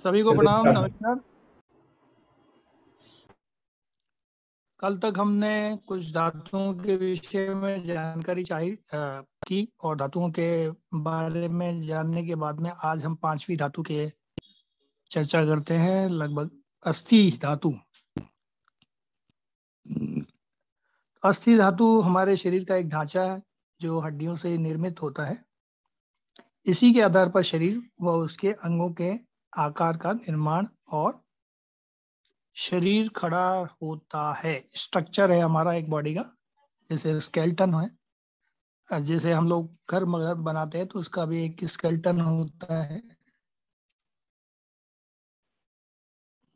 सभी को चलिए प्रणाम, स्टार्ट। नमस्कार। कल तक हमने कुछ धातुओं के विषय में जानकारी की और धातुओं के बारे में जानने के बाद में आज हम पांचवी धातु के चर्चा करते हैं, लगभग अस्थि धातु। अस्थि धातु हमारे शरीर का एक ढांचा है जो हड्डियों से निर्मित होता है। इसी के आधार पर शरीर व उसके अंगों के आकार का निर्माण और शरीर खड़ा होता है। स्ट्रक्चर है हमारा एक बॉडी का, जैसे स्केल्टन है। जैसे हम लोग घर मगर बनाते हैं तो उसका भी एक स्केल्टन होता है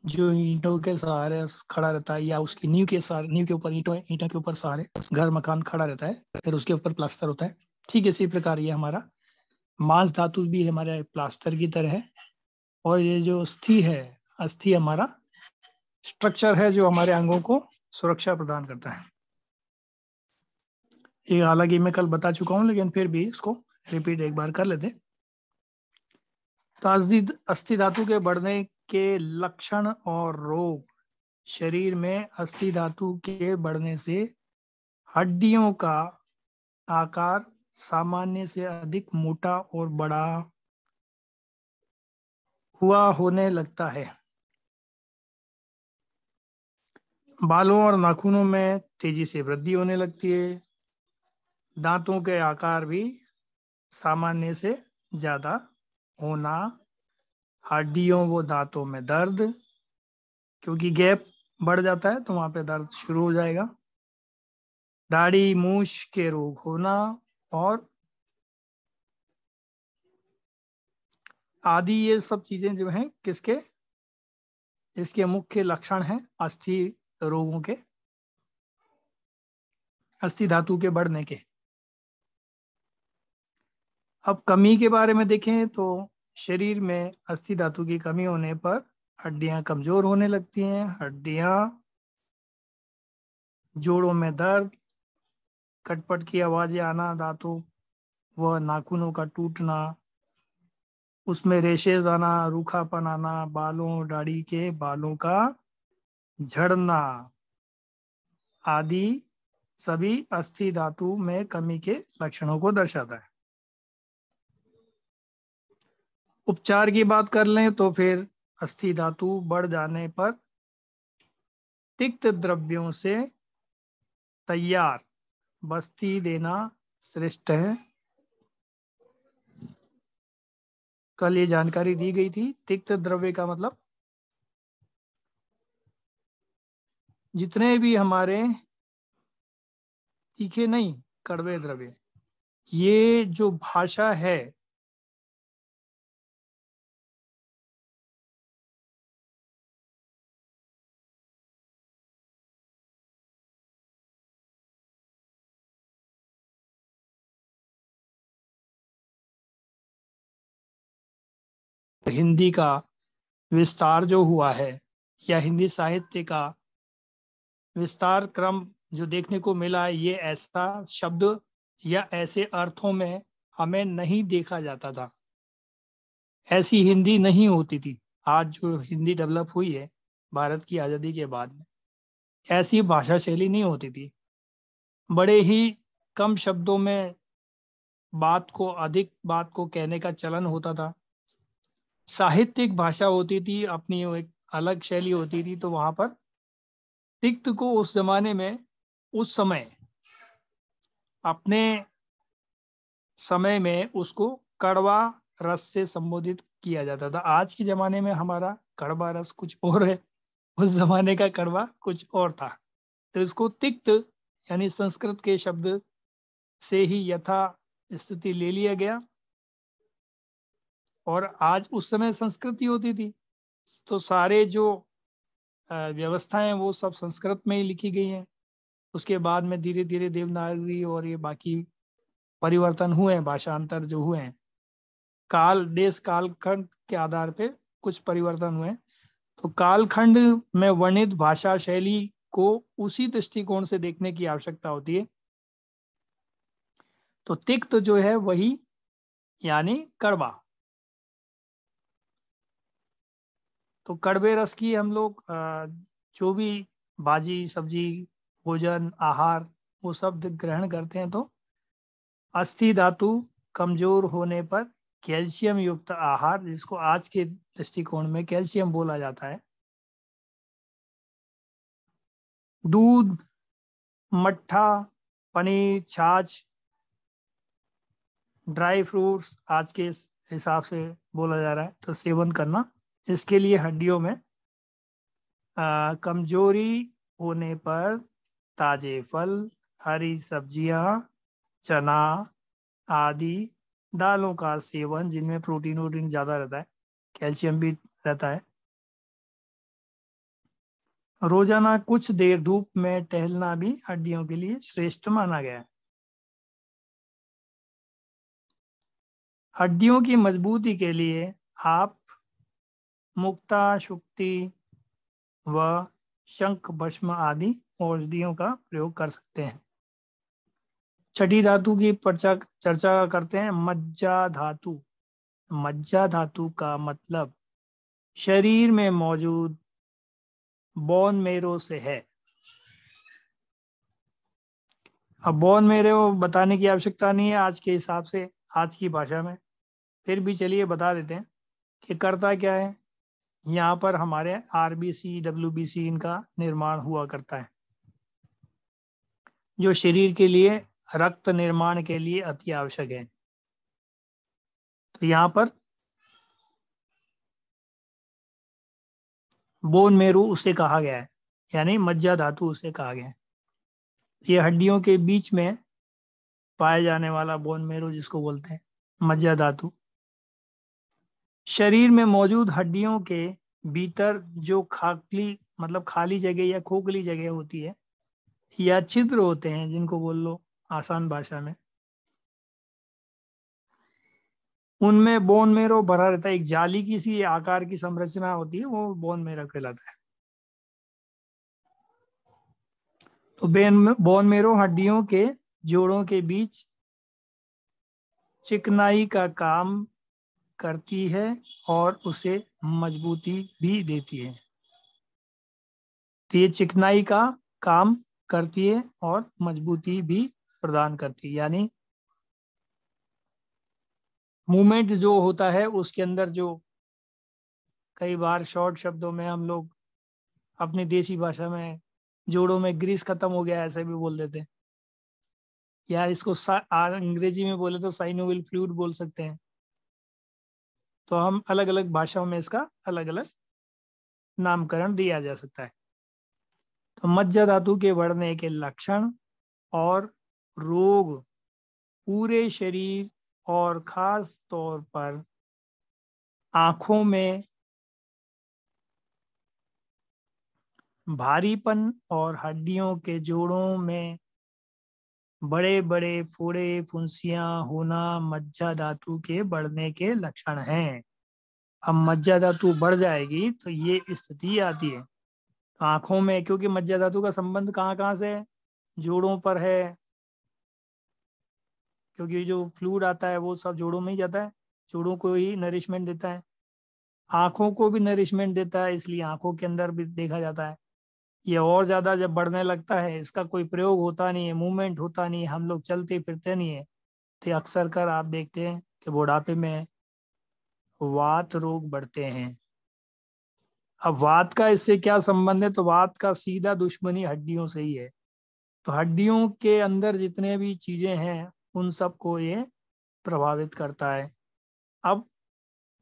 जो ईंटों के सहारे खड़ा रहता है, या उसकी नींव के ऊपर ईंटों के ऊपर सहारे घर मकान खड़ा रहता है, फिर उसके ऊपर प्लास्टर होता है। ठीक इसी प्रकार ये हमारा मांस धातु भी हमारे प्लास्टर की तरह है। और ये जो अस्थि हमारा स्ट्रक्चर है जो हमारे अंगों को सुरक्षा प्रदान करता है। ये हालांकि मैं कल बता चुका हूं, लेकिन फिर भी इसको रिपीट एक बार कर लेते। तो अस्थि धातु के बढ़ने के लक्षण और रोग। शरीर में अस्थि धातु के बढ़ने से हड्डियों का आकार सामान्य से अधिक मोटा और बड़ा हुआ होने लगता है। बालों और नाखूनों में तेजी से वृद्धि होने लगती है। दांतों के आकार भी सामान्य से ज्यादा होना। हड्डियों व दांतों में दर्द, क्योंकि गैप बढ़ जाता है तो वहां पे दर्द शुरू हो जाएगा। दाढ़ी मूछ के रोग होना और आदि, ये सब चीजें जो हैं किसके, इसके मुख्य लक्षण हैं अस्थि रोगों के, अस्थि धातु के बढ़ने के। अब कमी के बारे में देखें तो शरीर में अस्थि धातु की कमी होने पर हड्डियां कमजोर होने लगती हैं। हड्डियां, जोड़ों में दर्द, खटपट की आवाजें आना, दांतों व नाखूनों का टूटना, उसमें रेशेज आना, रूखापन आना, दाढ़ी के बालों का झड़ना आदि सभी अस्थि धातु में कमी के लक्षणों को दर्शाता है। उपचार की बात कर लें तो फिर अस्थि धातु बढ़ जाने पर तिक्त द्रव्यों से तैयार बस्ती देना श्रेष्ठ है। कल ये जानकारी दी गई थी। तिक्त द्रव्य का मतलब जितने भी हमारे तीखे नहीं, कड़वे द्रव्य। ये जो भाषा है हिंदी का विस्तार जो हुआ है, या हिंदी साहित्य का विस्तार क्रम जो देखने को मिला है, ये ऐसा शब्द या ऐसे अर्थों में हमें नहीं देखा जाता था। ऐसी हिंदी नहीं होती थी। आज जो हिंदी डेवलप हुई है भारत की आज़ादी के बाद में, ऐसी भाषा शैली नहीं होती थी। बड़े ही कम शब्दों में अधिक बात को कहने का चलन होता था। साहित्यिक भाषा होती थी, अपनी एक अलग शैली होती थी। तो वहां पर तिक्त को उस जमाने में, उस समय, अपने समय में उसको कड़वा रस से संबोधित किया जाता था। आज के जमाने में हमारा कड़वा रस कुछ और है, उस जमाने का कड़वा कुछ और था। तो इसको तिक्त यानी संस्कृत के शब्द से ही यथा स्थिति ले लिया गया। और आज, उस समय संस्कृति होती थी तो सारे जो व्यवस्थाएं वो सब संस्कृत में ही लिखी गई हैं। उसके बाद में धीरे धीरे देवनागरी और ये बाकी परिवर्तन हुए हैं, भाषांतर जो हुए हैं, देश कालखंड के आधार पे कुछ परिवर्तन हुए। तो कालखंड में वर्णित भाषा शैली को उसी दृष्टिकोण से देखने की आवश्यकता होती है। तो तिक्त जो है वही, यानी कड़वा। तो कड़वे रस की हम लोग जो भी भाजी सब्जी भोजन आहार वो सब ग्रहण करते हैं तो अस्थि धातु कमजोर होने पर कैल्शियम युक्त आहार, जिसको आज के दृष्टिकोण में कैल्शियम बोला जाता है, दूध मट्ठा पनीर छाछ ड्राई फ्रूट्स आज के हिसाब से बोला जा रहा है तो सेवन करना। इसके लिए हड्डियों में कमजोरी होने पर ताजे फल हरी सब्जियां चना आदि दालों का सेवन, जिनमें प्रोटीन वोटीन ज़्यादा रहता है, कैल्शियम भी रहता है। रोजाना कुछ देर धूप में टहलना भी हड्डियों के लिए श्रेष्ठ माना गया है। हड्डियों की मजबूती के लिए आप मुक्ता शुक्ति व शंख भस्म आदि औषधियों का प्रयोग कर सकते हैं। छठी धातु की चर्चा करते हैं, मज्जा धातु। मज्जा धातु का मतलब शरीर में मौजूद बोन मेरो से है। अब बोन मेरो बताने की आवश्यकता नहीं है आज के हिसाब से, आज की भाषा में, फिर भी चलिए बता देते हैं कि करता क्या है। यहाँ पर हमारे आरबीसी डब्ल्यूबीसी इनका निर्माण हुआ करता है, जो शरीर के लिए रक्त निर्माण के लिए अति आवश्यक है। तो यहाँ पर बोन मेरो उसे कहा गया है, यानी मज्जा धातु उसे कहा गया है। ये हड्डियों के बीच में पाए जाने वाला बोन मेरो जिसको बोलते हैं मज्जा धातु, शरीर में मौजूद हड्डियों के भीतर जो खाली जगह या खोखली जगह होती है या छिद्र होते हैं, जिनको बोल लो आसान भाषा में, उनमें बोन मेरो भरा रहता है। एक जाली की सी आकार की संरचना होती है, वो बोन मेरो कहलाता है। तो बोन मेरो हड्डियों के जोड़ों के बीच चिकनाई का काम करती है और उसे मजबूती भी देती है। तो ये चिकनाई का काम करती है और मजबूती भी प्रदान करती है, यानी मूवमेंट जो होता है उसके अंदर, जो कई बार शॉर्ट शब्दों में हम लोग अपनी देसी भाषा में जोड़ों में ग्रीस खत्म हो गया ऐसे भी बोल देते हैं, या इसको अंग्रेजी में बोले तो साइनोविल फ्लूइड बोल सकते हैं। तो हम अलग अलग भाषाओं में इसका अलग अलग नामकरण दिया जा सकता है। तो मज्जा धातु के बढ़ने के लक्षण और रोग पूरे शरीर और खास तौर पर आंखों में भारीपन और हड्डियों के जोड़ों में बड़े बड़े फोड़े फुंसियां होना मज्जा धातु के बढ़ने के लक्षण हैं। अब मज्जा धातु बढ़ जाएगी तो ये स्थिति आती है। तो आंखों में, क्योंकि मज्जा धातु का संबंध कहाँ कहाँ से है, जोड़ों पर है, क्योंकि जो फ्लूइड आता है वो सब जोड़ों में ही जाता है, जोड़ों को ही नरिशमेंट देता है, आंखों को भी नरिशमेंट देता है, इसलिए आंखों के अंदर भी देखा जाता है। ये और ज्यादा जब बढ़ने लगता है, इसका कोई प्रयोग होता नहीं है, मूवमेंट होता नहीं है, हम लोग चलते फिरते नहीं है, तो अक्सर कर आप देखते हैं कि बुढ़ापे में वात रोग बढ़ते हैं। अब वात का इससे क्या संबंध है, तो वात का सीधा दुश्मनी हड्डियों से ही है। तो हड्डियों के अंदर जितने भी चीजें हैं उन सबको ये प्रभावित करता है। अब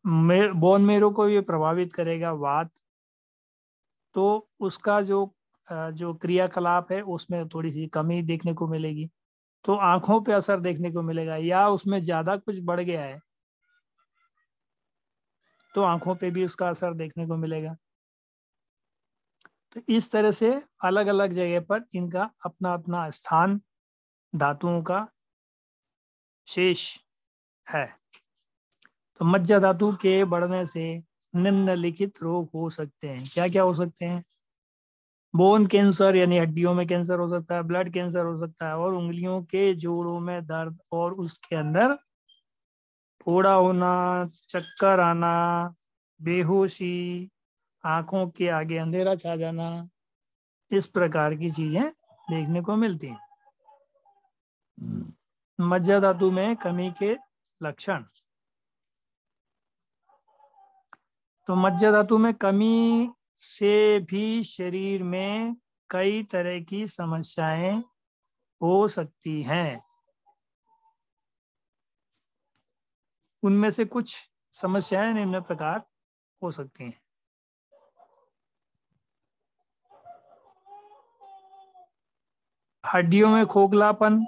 बोन मेरो को ये प्रभावित करेगा वात, तो उसका जो क्रियाकलाप है उसमें थोड़ी सी कमी देखने को मिलेगी, तो आंखों पे असर देखने को मिलेगा, या उसमें ज्यादा कुछ बढ़ गया है तो आंखों पे भी उसका असर देखने को मिलेगा। तो इस तरह से अलग अलग जगह पर इनका अपना अपना स्थान धातुओं का शेष है। तो मज्जा धातु के बढ़ने से निम्नलिखित रोग हो सकते हैं। क्या क्या हो सकते हैं? बोन कैंसर यानी हड्डियों में कैंसर हो सकता है, ब्लड कैंसर हो सकता है, और उंगलियों के जोड़ों में दर्द और उसके अंदर फोड़ा होना, चक्कर आना, बेहोशी आंखों के आगे अंधेरा छा जाना, इस प्रकार की चीजें देखने को मिलती हैं। मज्जा धातु में कमी के लक्षण। तो मज्जा धातु में कमी से भी शरीर में कई तरह की समस्याएं हो सकती हैं। उनमें से कुछ समस्याएं निम्न प्रकार हो सकती हैं। हड्डियों में खोखलापन,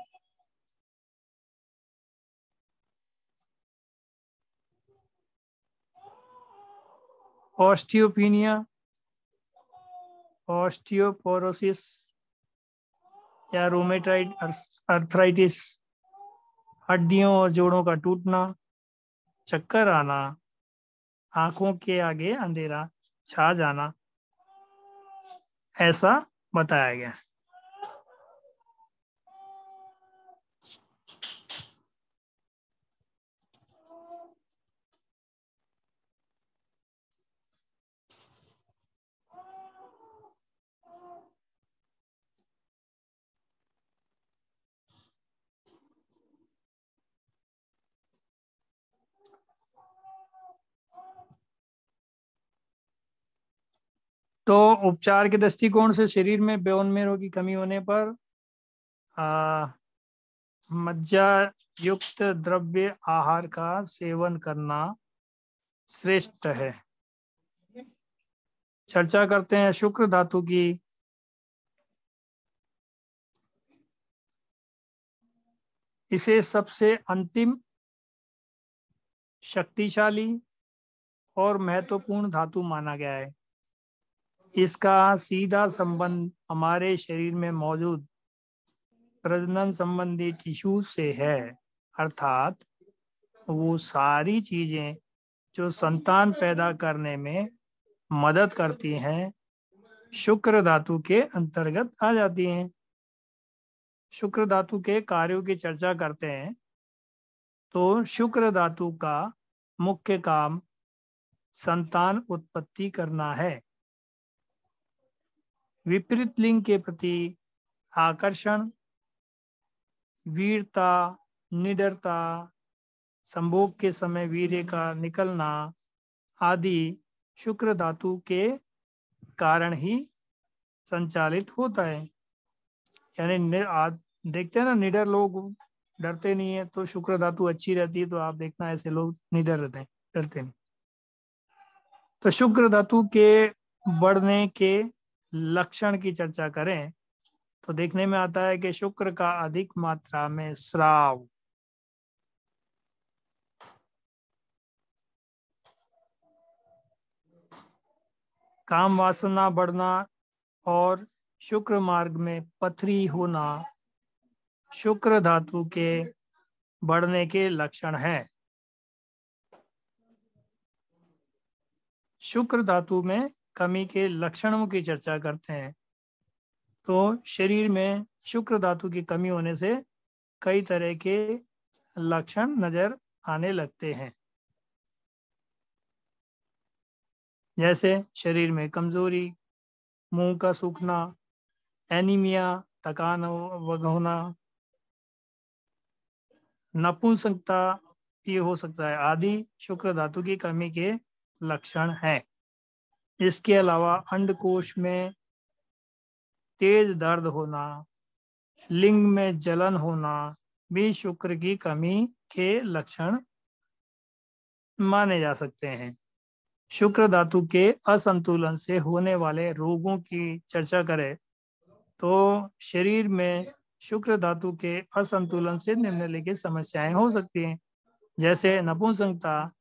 ऑस्टियोपीनिया, ऑस्टियोपोरोसिस या रोमेटाइड अर्थराइटिस, हड्डियों और जोड़ों का टूटना, चक्कर आना, आंखों के आगे अंधेरा छा जाना, ऐसा बताया गया। तो उपचार के दृष्टिकोण से शरीर में बोन मेरो की कमी होने पर मज्जा युक्त द्रव्य आहार का सेवन करना श्रेष्ठ है। चर्चा करते हैं शुक्र धातु की। इसे सबसे अंतिम, शक्तिशाली और महत्वपूर्ण धातु माना गया है। इसका सीधा संबंध हमारे शरीर में मौजूद प्रजनन संबंधी टिश्यू से है, अर्थात वो सारी चीजें जो संतान पैदा करने में मदद करती हैं शुक्र धातु के अंतर्गत आ जाती हैं। शुक्र धातु के कार्यों की चर्चा करते हैं। तो शुक्र धातु का मुख्य काम संतान उत्पत्ति करना है। विपरीत लिंग के प्रति आकर्षण, वीरता, निडरता, संभोग के समय वीर्य का निकलना आदि शुक्र धातु के कारण ही संचालित होता है। यानी देखते हैं ना, निडर लोग डरते नहीं है, तो शुक्र धातु अच्छी रहती है, तो आप देखना ऐसे लोग निडर रहते हैं, डरते नहीं। तो शुक्र धातु के बढ़ने के लक्षण की चर्चा करें तो देखने में आता है कि शुक्र का अधिक मात्रा में स्राव, काम वासना बढ़ना और शुक्र मार्ग में पथरी होना शुक्र धातु के बढ़ने के लक्षण हैं। शुक्र धातु में कमी के लक्षणों की चर्चा करते हैं। तो शरीर में शुक्र धातु की कमी होने से कई तरह के लक्षण नजर आने लगते हैं, जैसे शरीर में कमजोरी, मुंह का सूखना, एनीमिया, थकान होना, नपुंसकता ये हो सकता है, आदि शुक्र धातु की कमी के लक्षण हैं। इसके अलावा अंडकोश में तेज दर्द होना, लिंग में जलन होना भी शुक्र की कमी के लक्षण माने जा सकते हैं। शुक्र धातु के असंतुलन से होने वाले रोगों की चर्चा करें तो शरीर में शुक्र धातु के असंतुलन से निम्नलिखित समस्याएं हो सकती हैं, जैसे नपुंसकता,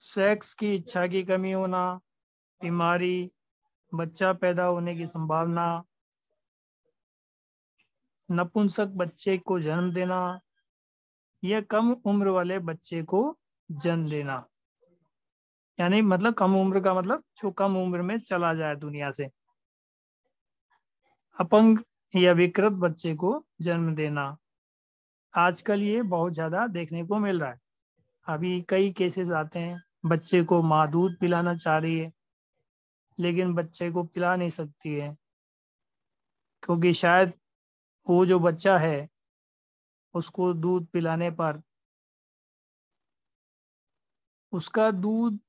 सेक्स की इच्छा की कमी होना, बीमारी, बच्चा पैदा होने की संभावना, नपुंसक बच्चे को जन्म देना या कम उम्र वाले बच्चे को जन्म देना। यानी मतलब कम उम्र का मतलब जो कम उम्र में चला जाए दुनिया से। अपंग या विकृत बच्चे को जन्म देना, आजकल ये बहुत ज्यादा देखने को मिल रहा है। अभी कई केसेस आते हैं, बच्चे को माँ दूध पिलाना चाह रही है लेकिन बच्चे को पिला नहीं सकती है, क्योंकि शायद वो जो बच्चा है उसको दूध पिलाने पर उसका दूध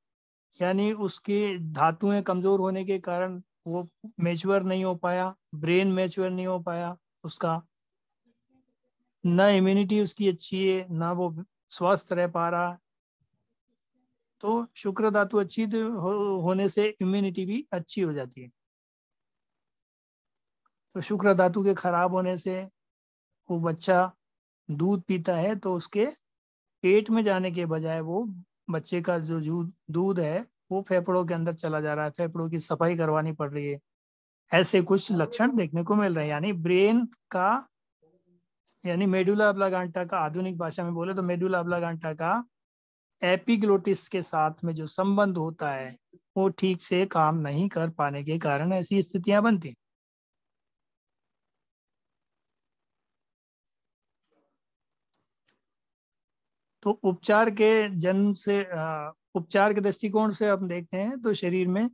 यानी उसके धातुएं कमजोर होने के कारण वो मैच्योर नहीं हो पाया, ब्रेन मैच्योर नहीं हो पाया उसका, न इम्यूनिटी उसकी अच्छी है, ना वो स्वस्थ रह पा रहा। तो शुक्र धातु अच्छी होने से इम्यूनिटी भी अच्छी हो जाती है। तो शुक्र धातु के खराब होने से वो बच्चा दूध पीता है तो उसके पेट में जाने के बजाय वो बच्चे का जो दूध है वो फेफड़ों के अंदर चला जा रहा है, फेफड़ों की सफाई करवानी पड़ रही है। ऐसे कुछ लक्षण देखने को मिल रहे हैं। यानी ब्रेन का, यानी मेडुला ऑब्लांगाटा का, आधुनिक भाषा में बोले तो मेडुला ऑब्लांगाटा का एपिग्लोटिस के साथ में जो संबंध होता है वो ठीक से काम नहीं कर पाने के कारण ऐसी स्थितियां बनती। तो उपचार के जन्म से उपचार के दृष्टिकोण से हम देखते हैं तो शरीर में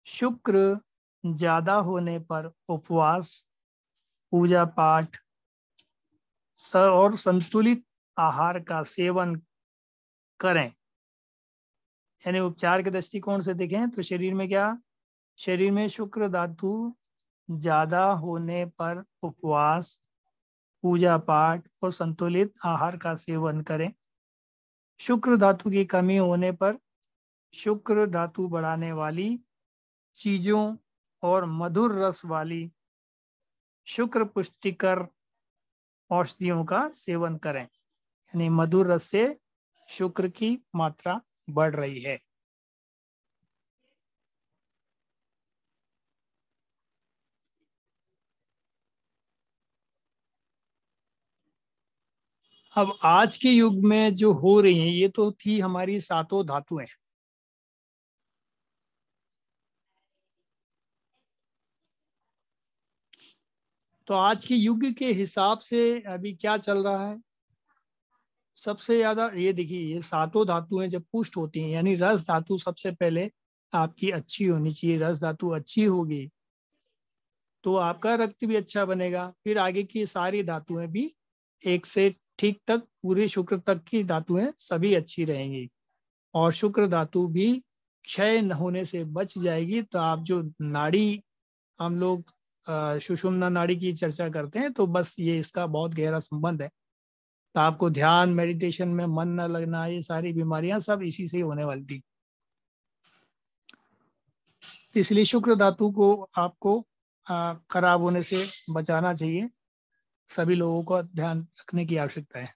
शुक्र ज्यादा होने पर उपवास, पूजा पाठ और संतुलित आहार का सेवन करें। यानी उपचार के दृष्टिकोण से देखें तो शरीर में क्या, शरीर में शुक्र धातु ज्यादा होने पर उपवास, पूजा पाठ और संतुलित आहार का सेवन करें। शुक्र धातु की कमी होने पर शुक्र धातु बढ़ाने वाली चीजों और मधुर रस वाली शुक्र पुष्टिकर औषधियों का सेवन करें। यानी मधुर रस से शुक्र की मात्रा बढ़ रही है। अब आज के युग में जो हो रही है ये तो थी हमारी सातों धातुएं। तो आज के युग के हिसाब से अभी क्या चल रहा है, सबसे ज्यादा ये देखिए, ये सातों धातुएं जब पुष्ट होती हैं यानी रस धातु सबसे पहले आपकी अच्छी होनी चाहिए। रस धातु अच्छी होगी तो आपका रक्त भी अच्छा बनेगा, फिर आगे की सारी धातुएं भी एक से ठीक तक पूरे शुक्र तक की धातुएं सभी अच्छी रहेंगी और शुक्र धातु भी क्षय न होने से बच जाएगी। तो आप जो नाड़ी, हम लोग सुषुम्ना नाड़ी की चर्चा करते हैं तो बस ये इसका बहुत गहरा संबंध है। तो आपको ध्यान मेडिटेशन में मन न लगना, ये सारी बीमारियां सब इसी से ही होने वाली थी। इसलिए शुक्र धातु को आपको खराब होने से बचाना चाहिए, सभी लोगों को ध्यान रखने की आवश्यकता है।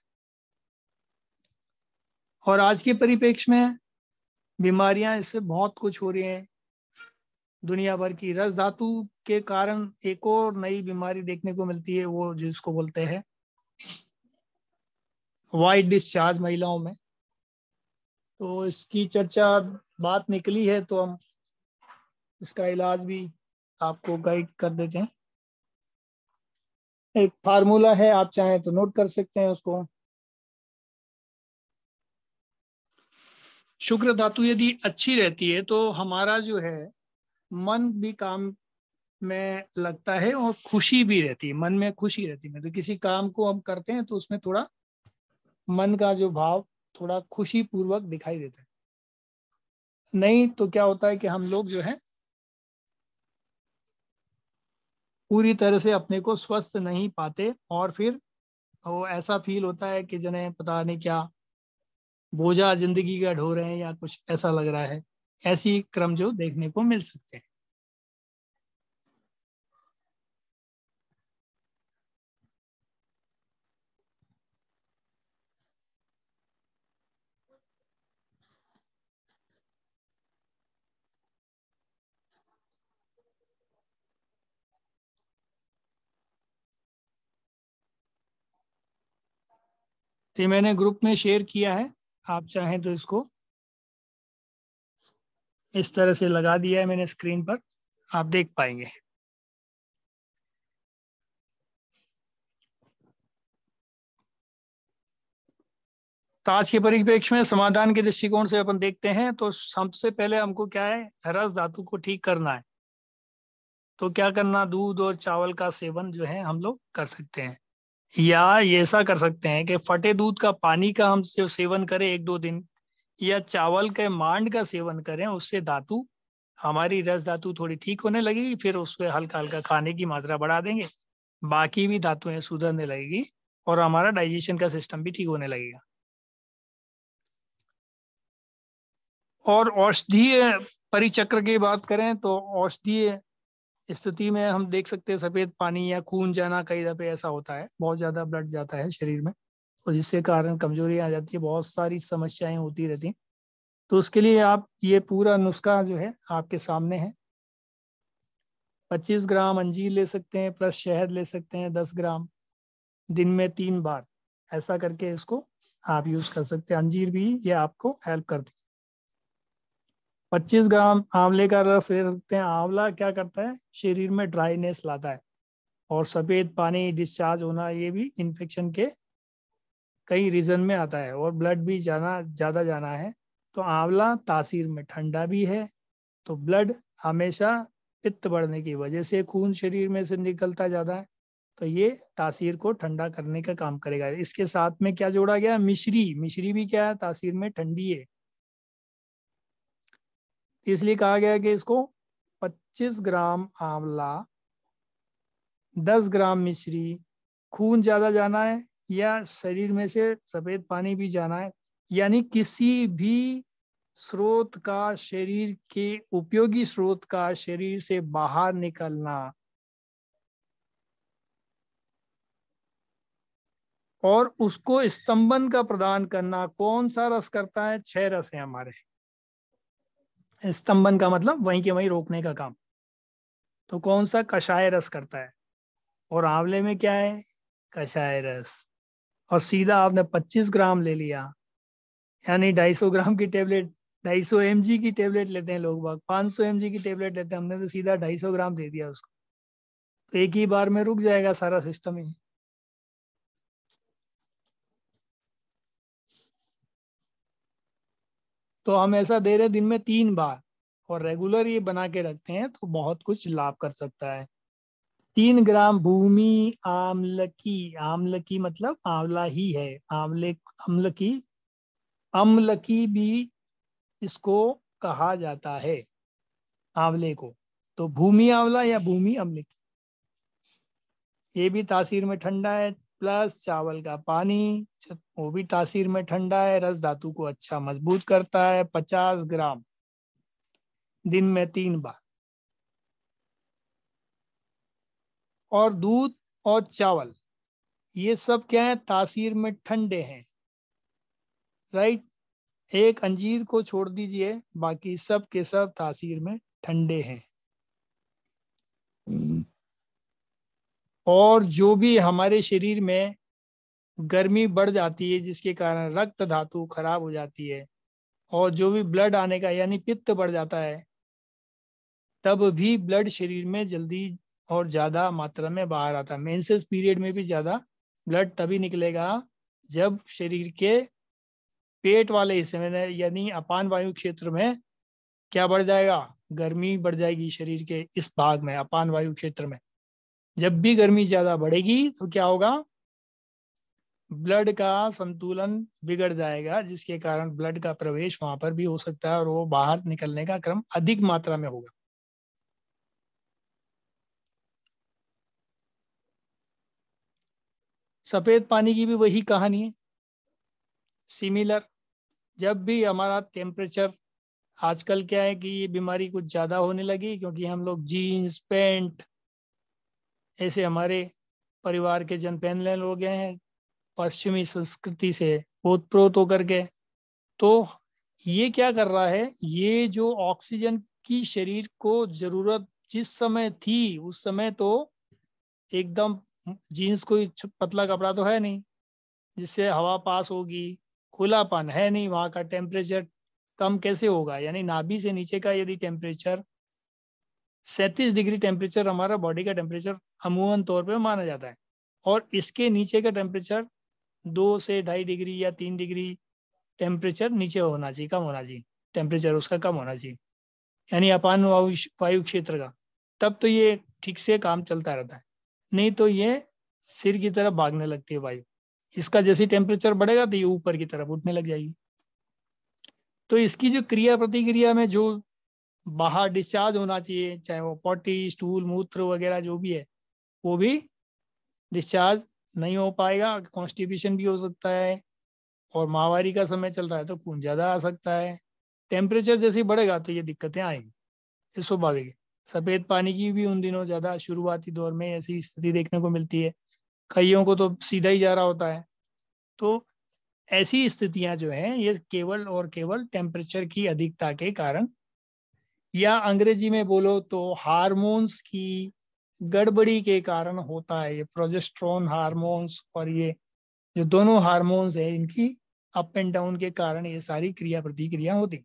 और आज के परिप्रेक्ष्य में बीमारियां इससे बहुत कुछ हो रही हैं दुनिया भर की। रस धातु के कारण एक और नई बीमारी देखने को मिलती है, वो जिसको बोलते हैं वाइट डिस्चार्ज महिलाओं में। तो इसकी चर्चा बात निकली है तो हम इसका इलाज भी आपको गाइड कर देते हैं। एक फार्मूला है, आप चाहें तो नोट कर सकते हैं उसको। शुक्र धातु यदि अच्छी रहती है तो हमारा जो है मन भी काम में लगता है और खुशी भी रहती है, मन में खुशी रहती है। तो किसी काम को हम करते हैं तो उसमें थोड़ा मन का जो भाव थोड़ा खुशी पूर्वक दिखाई देता है। नहीं तो क्या होता है कि हम लोग जो है पूरी तरह से अपने को स्वस्थ नहीं पाते और फिर वो ऐसा फील होता है कि जने पता नहीं क्या बोझा जिंदगी का ढो रहे हैं या कुछ ऐसा लग रहा है। ऐसी क्रम जो देखने को मिल सकते हैं। तो ये मैंने ग्रुप में शेयर किया है, आप चाहें तो इसको इस तरह से लगा दिया है मैंने स्क्रीन पर, आप देख पाएंगे। तो आज के परिप्रेक्ष्य में समाधान के दृष्टिकोण से अपन देखते हैं, तो सबसे पहले हमको क्या है, रस धातु को ठीक करना है। तो क्या करना, दूध और चावल का सेवन जो है हम लोग कर सकते हैं, या ये ऐसा कर सकते हैं कि फटे दूध का पानी का हम जो सेवन करें 1-2 दिन, या चावल के मांड का सेवन करें, उससे धातु हमारी रस धातु थोड़ी ठीक होने लगेगी। फिर उसमें हल्का हल्का खाने की मात्रा बढ़ा देंगे, बाकी भी धातुएं सुधरने लगेगी और हमारा डाइजेशन का सिस्टम भी ठीक होने लगेगा। और औषधीय परिचक्र की बात करें तो औषधीय स्थिति में हम देख सकते हैं सफेद पानी या खून जाना, कई दफे ऐसा होता है, बहुत ज्यादा ब्लड जाता है शरीर में, और जिससे कारण कमजोरी आ जाती है, बहुत सारी समस्याएं होती रहती हैं। तो उसके लिए आप ये पूरा नुस्खा जो है आपके सामने है। 25 ग्राम अंजीर ले सकते हैं, प्लस शहद ले सकते हैं 10 ग्राम, दिन में 3 बार, ऐसा करके इसको आप यूज कर सकते हैं। अंजीर भी ये आपको हेल्प करती है। 25 ग्राम आंवले का रस ले सकते हैं। आंवला क्या करता है, शरीर में ड्राइनेस लाता है, और सफेद पानी डिस्चार्ज होना, ये भी इन्फेक्शन के कई रीजन में आता है, और ब्लड भी ज़्यादा जाना है। तो आंवला तासीर में ठंडा भी है, तो ब्लड हमेशा पित्त बढ़ने की वजह से खून शरीर में से निकलता ज़्यादा है, तो ये तासीर को ठंडा करने का काम करेगा। इसके साथ में क्या जोड़ा गया, मिश्री। मिश्री भी क्या है, तासीर में ठंडी है, इसलिए कहा गया कि इसको 25 ग्राम आंवला, 10 ग्राम मिश्री, खून ज्यादा जाना है या शरीर में से सफेद पानी भी जाना है, यानी किसी भी स्रोत का, शरीर के उपयोगी स्रोत का शरीर से बाहर निकलना, और उसको स्तंभन का प्रदान करना। कौन सा रस करता है, 6 रस है हमारे। स्तंभन का मतलब वहीं के वहीं रोकने का काम। तो कौन सा, कषाय रस करता है, और आंवले में क्या है, कषाय रस। और सीधा आपने 25 ग्राम ले लिया, यानी 250 ग्राम की टेबलेट, 250 mg की टेबलेट लेते हैं लोग बाग, 500 mg की टेबलेट लेते हैं, हमने तो सीधा 250 ग्राम दे दिया उसको, तो एक ही बार में रुक जाएगा सारा सिस्टम ही। तो हम ऐसा दे रहे दिन में 3 बार, और रेगुलर ये बना के रखते हैं तो बहुत कुछ लाभ कर सकता है। 3 ग्राम भूमि आम्लकी, आम्लकी मतलब आंवला ही है, आंवले, अम्लकी, अम्लकी भी इसको कहा जाता है, आंवले को। तो भूमि आंवला या भूमि अम्लकी, ये भी तासीर में ठंडा है, प्लस चावल का पानी, वो भी तासीर में ठंडा है, रस धातु को अच्छा मजबूत करता है। 50 ग्राम, दिन में 3 बार। और दूध और चावल, ये सब क्या है, तासीर में ठंडे हैं, राइट। एक अंजीर को छोड़ दीजिए, बाकी सब के सब तासीर में ठंडे हैं। और जो भी हमारे शरीर में गर्मी बढ़ जाती है, जिसके कारण रक्त धातु खराब हो जाती है, और जो भी ब्लड आने का, यानी पित्त बढ़ जाता है, तब भी ब्लड शरीर में जल्दी और ज्यादा मात्रा में बाहर आता है। मेंसेस पीरियड में भी ज्यादा ब्लड तभी निकलेगा जब शरीर के पेट वाले हिस्से में, यानी अपान वायु क्षेत्र में क्या बढ़ जाएगा, गर्मी बढ़ जाएगी शरीर के इस भाग में, अपान वायु क्षेत्र में। जब भी गर्मी ज्यादा बढ़ेगी तो क्या होगा, ब्लड का संतुलन बिगड़ जाएगा, जिसके कारण ब्लड का प्रवेश वहां पर भी हो सकता है, और वो बाहर निकलने का क्रम अधिक मात्रा में होगा। सफेद पानी की भी वही कहानी है, सिमिलर। जब भी हमारा टेम्परेचर, आजकल क्या है कि ये बीमारी कुछ ज्यादा होने लगी, क्योंकि हम लोग जीन्स पैंट ऐसे हमारे परिवार के जन पहनने हो गए हैं, पश्चिमी संस्कृति से ओतप्रोत होकर के। तो ये क्या कर रहा है, ये जो ऑक्सीजन की शरीर को जरूरत जिस समय थी, उस समय तो एकदम, जीन्स कोई पतला कपड़ा तो है नहीं जिससे हवा पास होगी, खुलापन है नहीं, वहां का टेम्परेचर कम कैसे होगा, यानी नाभि से नीचे का यदि टेम्परेचर 37 डिग्री टेम्परेचर हमारा बॉडी का टेम्परेचर अमूमन तौर पे माना जाता है, और इसके नीचे का टेम्परेचर 2 से 2.5 डिग्री या 3 डिग्री टेम्परेचर नीचे होना चाहिए, कम होना चाहिए, टेम्परेचर उसका कम होना चाहिए, यानी अपान वायु क्षेत्र का, तब तो ये ठीक से काम चलता रहता है। नहीं तो ये सिर की तरफ भागने लगती है वायु, इसका जैसे टेम्परेचर बढ़ेगा तो ये ऊपर की तरफ उठने लग जाएगी। तो इसकी जो क्रिया प्रतिक्रिया में जो बाहर डिस्चार्ज होना चाहिए, चाहे वो पॉटी, स्टूल, मूत्र वगैरह जो भी है, वो भी डिस्चार्ज नहीं हो पाएगा, कॉन्स्टिपेशन भी हो सकता है, और माहवारी का समय चल रहा है तो खून ज़्यादा आ सकता है। टेम्परेचर जैसे ही बढ़ेगा तो ये दिक्कतें आएंगी, ये स्वाभाविक है। सफ़ेद पानी की भी उन दिनों ज़्यादा शुरुआती दौर में ऐसी स्थिति देखने को मिलती है, कईयों को तो सीधा ही जा रहा होता है। तो ऐसी स्थितियां जो हैं ये केवल और केवल टेम्परेचर की अधिकता के कारण, या अंग्रेजी में बोलो तो हार्मोन्स की गड़बड़ी के कारण होता है। ये प्रोजेस्टेरोन हार्मोन्स और ये जो दोनों हार्मोन्स है, इनकी अप एंड डाउन के कारण ये सारी क्रिया प्रतिक्रिया होती।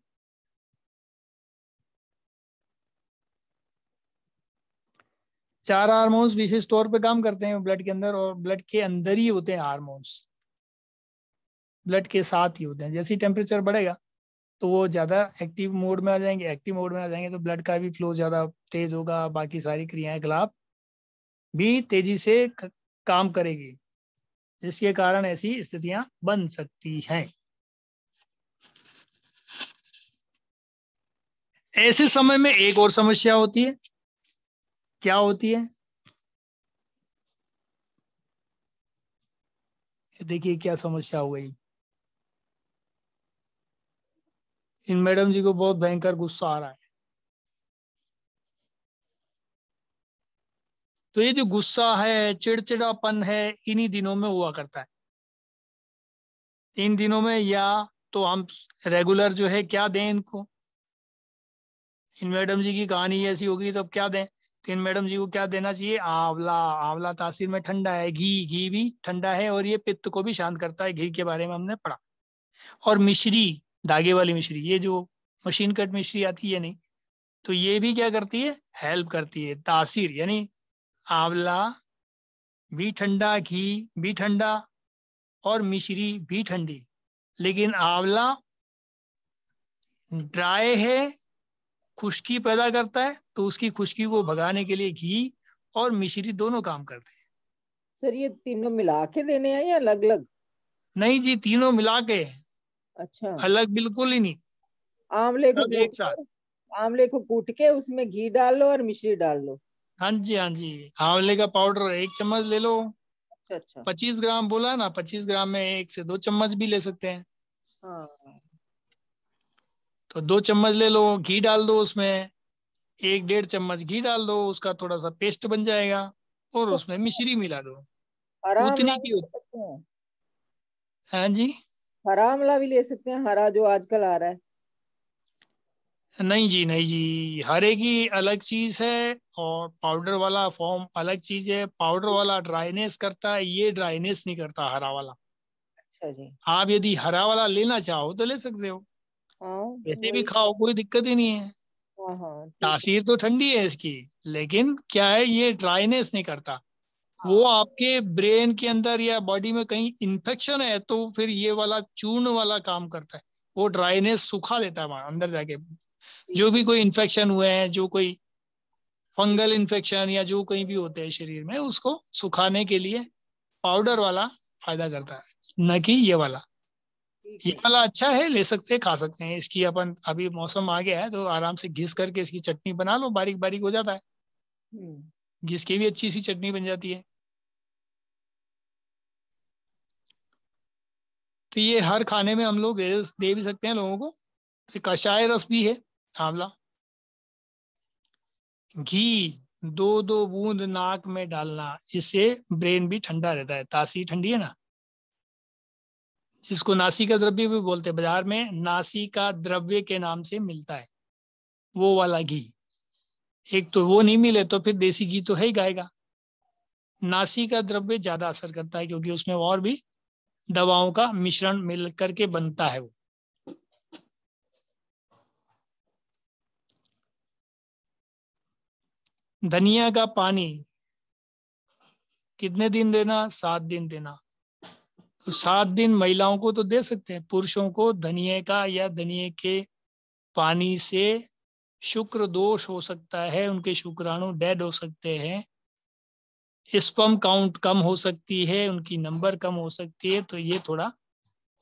चार हार्मोन्स विशेष तौर पे काम करते हैं ब्लड के अंदर, और ब्लड के अंदर ही होते हैं हार्मोन्स, ब्लड के साथ ही होते हैं। जैसे ही टेम्परेचर बढ़ेगा तो वो ज़्यादा एक्टिव मोड में आ जाएंगे, एक्टिव मोड में आ जाएंगे तो ब्लड का भी फ्लो ज़्यादा तेज होगा, बाकी सारी क्रियाएं गलाब भी तेजी से काम करेगी, जिसके कारण ऐसी स्थितियां बन सकती हैं। ऐसे समय में एक और समस्या होती है, क्या होती है? देखिए क्या समस्या हो गई। इन मैडम जी को बहुत भयंकर गुस्सा आ रहा है। तो ये जो गुस्सा है, चिड़चिड़ापन है, इन्हीं दिनों में हुआ करता है। इन दिनों में या तो हम रेगुलर जो है क्या दें इनको, इन मैडम जी की कहानी ऐसी होगी तो अब क्या दें? तो इन मैडम जी को क्या देना चाहिए? आंवला। आंवला तासीर में ठंडा है, घी, घी भी ठंडा है और ये पित्त को भी शांत करता है, घी के बारे में हमने पढ़ा। और मिश्री, धागे वाली मिश्री, ये जो मशीन कट मिश्री आती है नहीं, तो ये भी क्या करती है? हेल्प करती है। तासीर यानी आंवला भी ठंडा, घी भी ठंडा और मिश्री भी ठंडी। लेकिन आंवला ड्राई है, खुश्की पैदा करता है, तो उसकी खुश्की को भगाने के लिए घी और मिश्री दोनों काम करते हैं। सर ये तीनों मिला के देने हैं या अलग अलग? नहीं जी, तीनों मिला के, अच्छा। अलग बिल्कुल ही नहीं, आंवले को सब कूट एक साथ। के, आंवले को कूट के उसमें घी डाल लो और मिश्री डाल लो। हाँ जी, हाँ जी। आंवले का पाउडर 1 चम्मच ले लो। अच्छा अच्छा। 25 ग्राम बोला ना, 25 ग्राम में 1 से 2 चम्मच भी ले सकते हैं। हाँ। तो 2 चम्मच ले लो, घी डाल दो उसमें, 1 1.5 चम्मच घी डाल दो, उसका थोड़ा सा पेस्ट बन जाएगा, और तो उसमें मिश्री मिला दो। हरा आंवला उतनी भी की ले सकते हैं? हाँ जी। हरा आंवला भी ले सकते हैं, हरा जो आजकल आ रहा है। नहीं जी, नहीं जी, हरे की अलग चीज है और पाउडर वाला फॉर्म अलग चीज है। पाउडर वाला ड्राइनेस करता है, ये ड्राइनेस नहीं करता हरा वाला। अच्छा जी। आप यदि हरा वाला लेना चाहो तो ले सकते हो, हाँ वैसे भी वही। खाओ, कोई दिक्कत ही नहीं है। हाँ हाँ ठीक है। तासीर तो ठंडी है इसकी, लेकिन क्या है, ये ड्राइनेस नहीं करता। वो हाँ आपके ब्रेन के अंदर या बॉडी में कहीं इन्फेक्शन है तो फिर ये वाला चूर्ण वाला काम करता है, वो ड्राइनेस सुखा देता है वहां अंदर जाके। जो ठीक भी है। कोई इन्फेक्शन हुए हैं, जो कोई फंगल इन्फेक्शन या जो कहीं भी होते हैं शरीर में, उसको सुखाने के लिए पाउडर वाला फायदा करता है, न कि ये वाला। ठीक ये है। वाला अच्छा है, ले सकते हैं, खा सकते हैं। इसकी अपन अभी मौसम आ गया है तो आराम से घिस करके इसकी चटनी बना लो, बारीक बारीक हो जाता है, हम्म। घिस की भी अच्छी सी चटनी बन जाती है। तो ये हर खाने में हम लोग दे भी सकते हैं लोगों को। तो कषाय रस भी है आंवला। घी 2 2 बूंद नाक में डालना, इससे ब्रेन भी ठंडा रहता है। तासी ठंडी है ना, जिसको नासिका द्रव्य भी बोलते हैं, बाजार में नासिका द्रव्य के नाम से मिलता है वो वाला घी। एक तो वो नहीं मिले तो फिर देसी घी तो है ही गाय का। नासिका द्रव्य ज्यादा असर करता है क्योंकि उसमें और भी दवाओं का मिश्रण मिल करके बनता है वो। धनिया का पानी कितने दिन देना? 7 दिन देना। तो 7 दिन महिलाओं को तो दे सकते हैं, पुरुषों को धनिये का या धनिये के पानी से शुक्र दोष हो सकता है, उनके शुक्राणु डेड हो सकते हैं, स्पर्म काउंट कम हो सकती है, उनकी नंबर कम हो सकती है। तो ये थोड़ा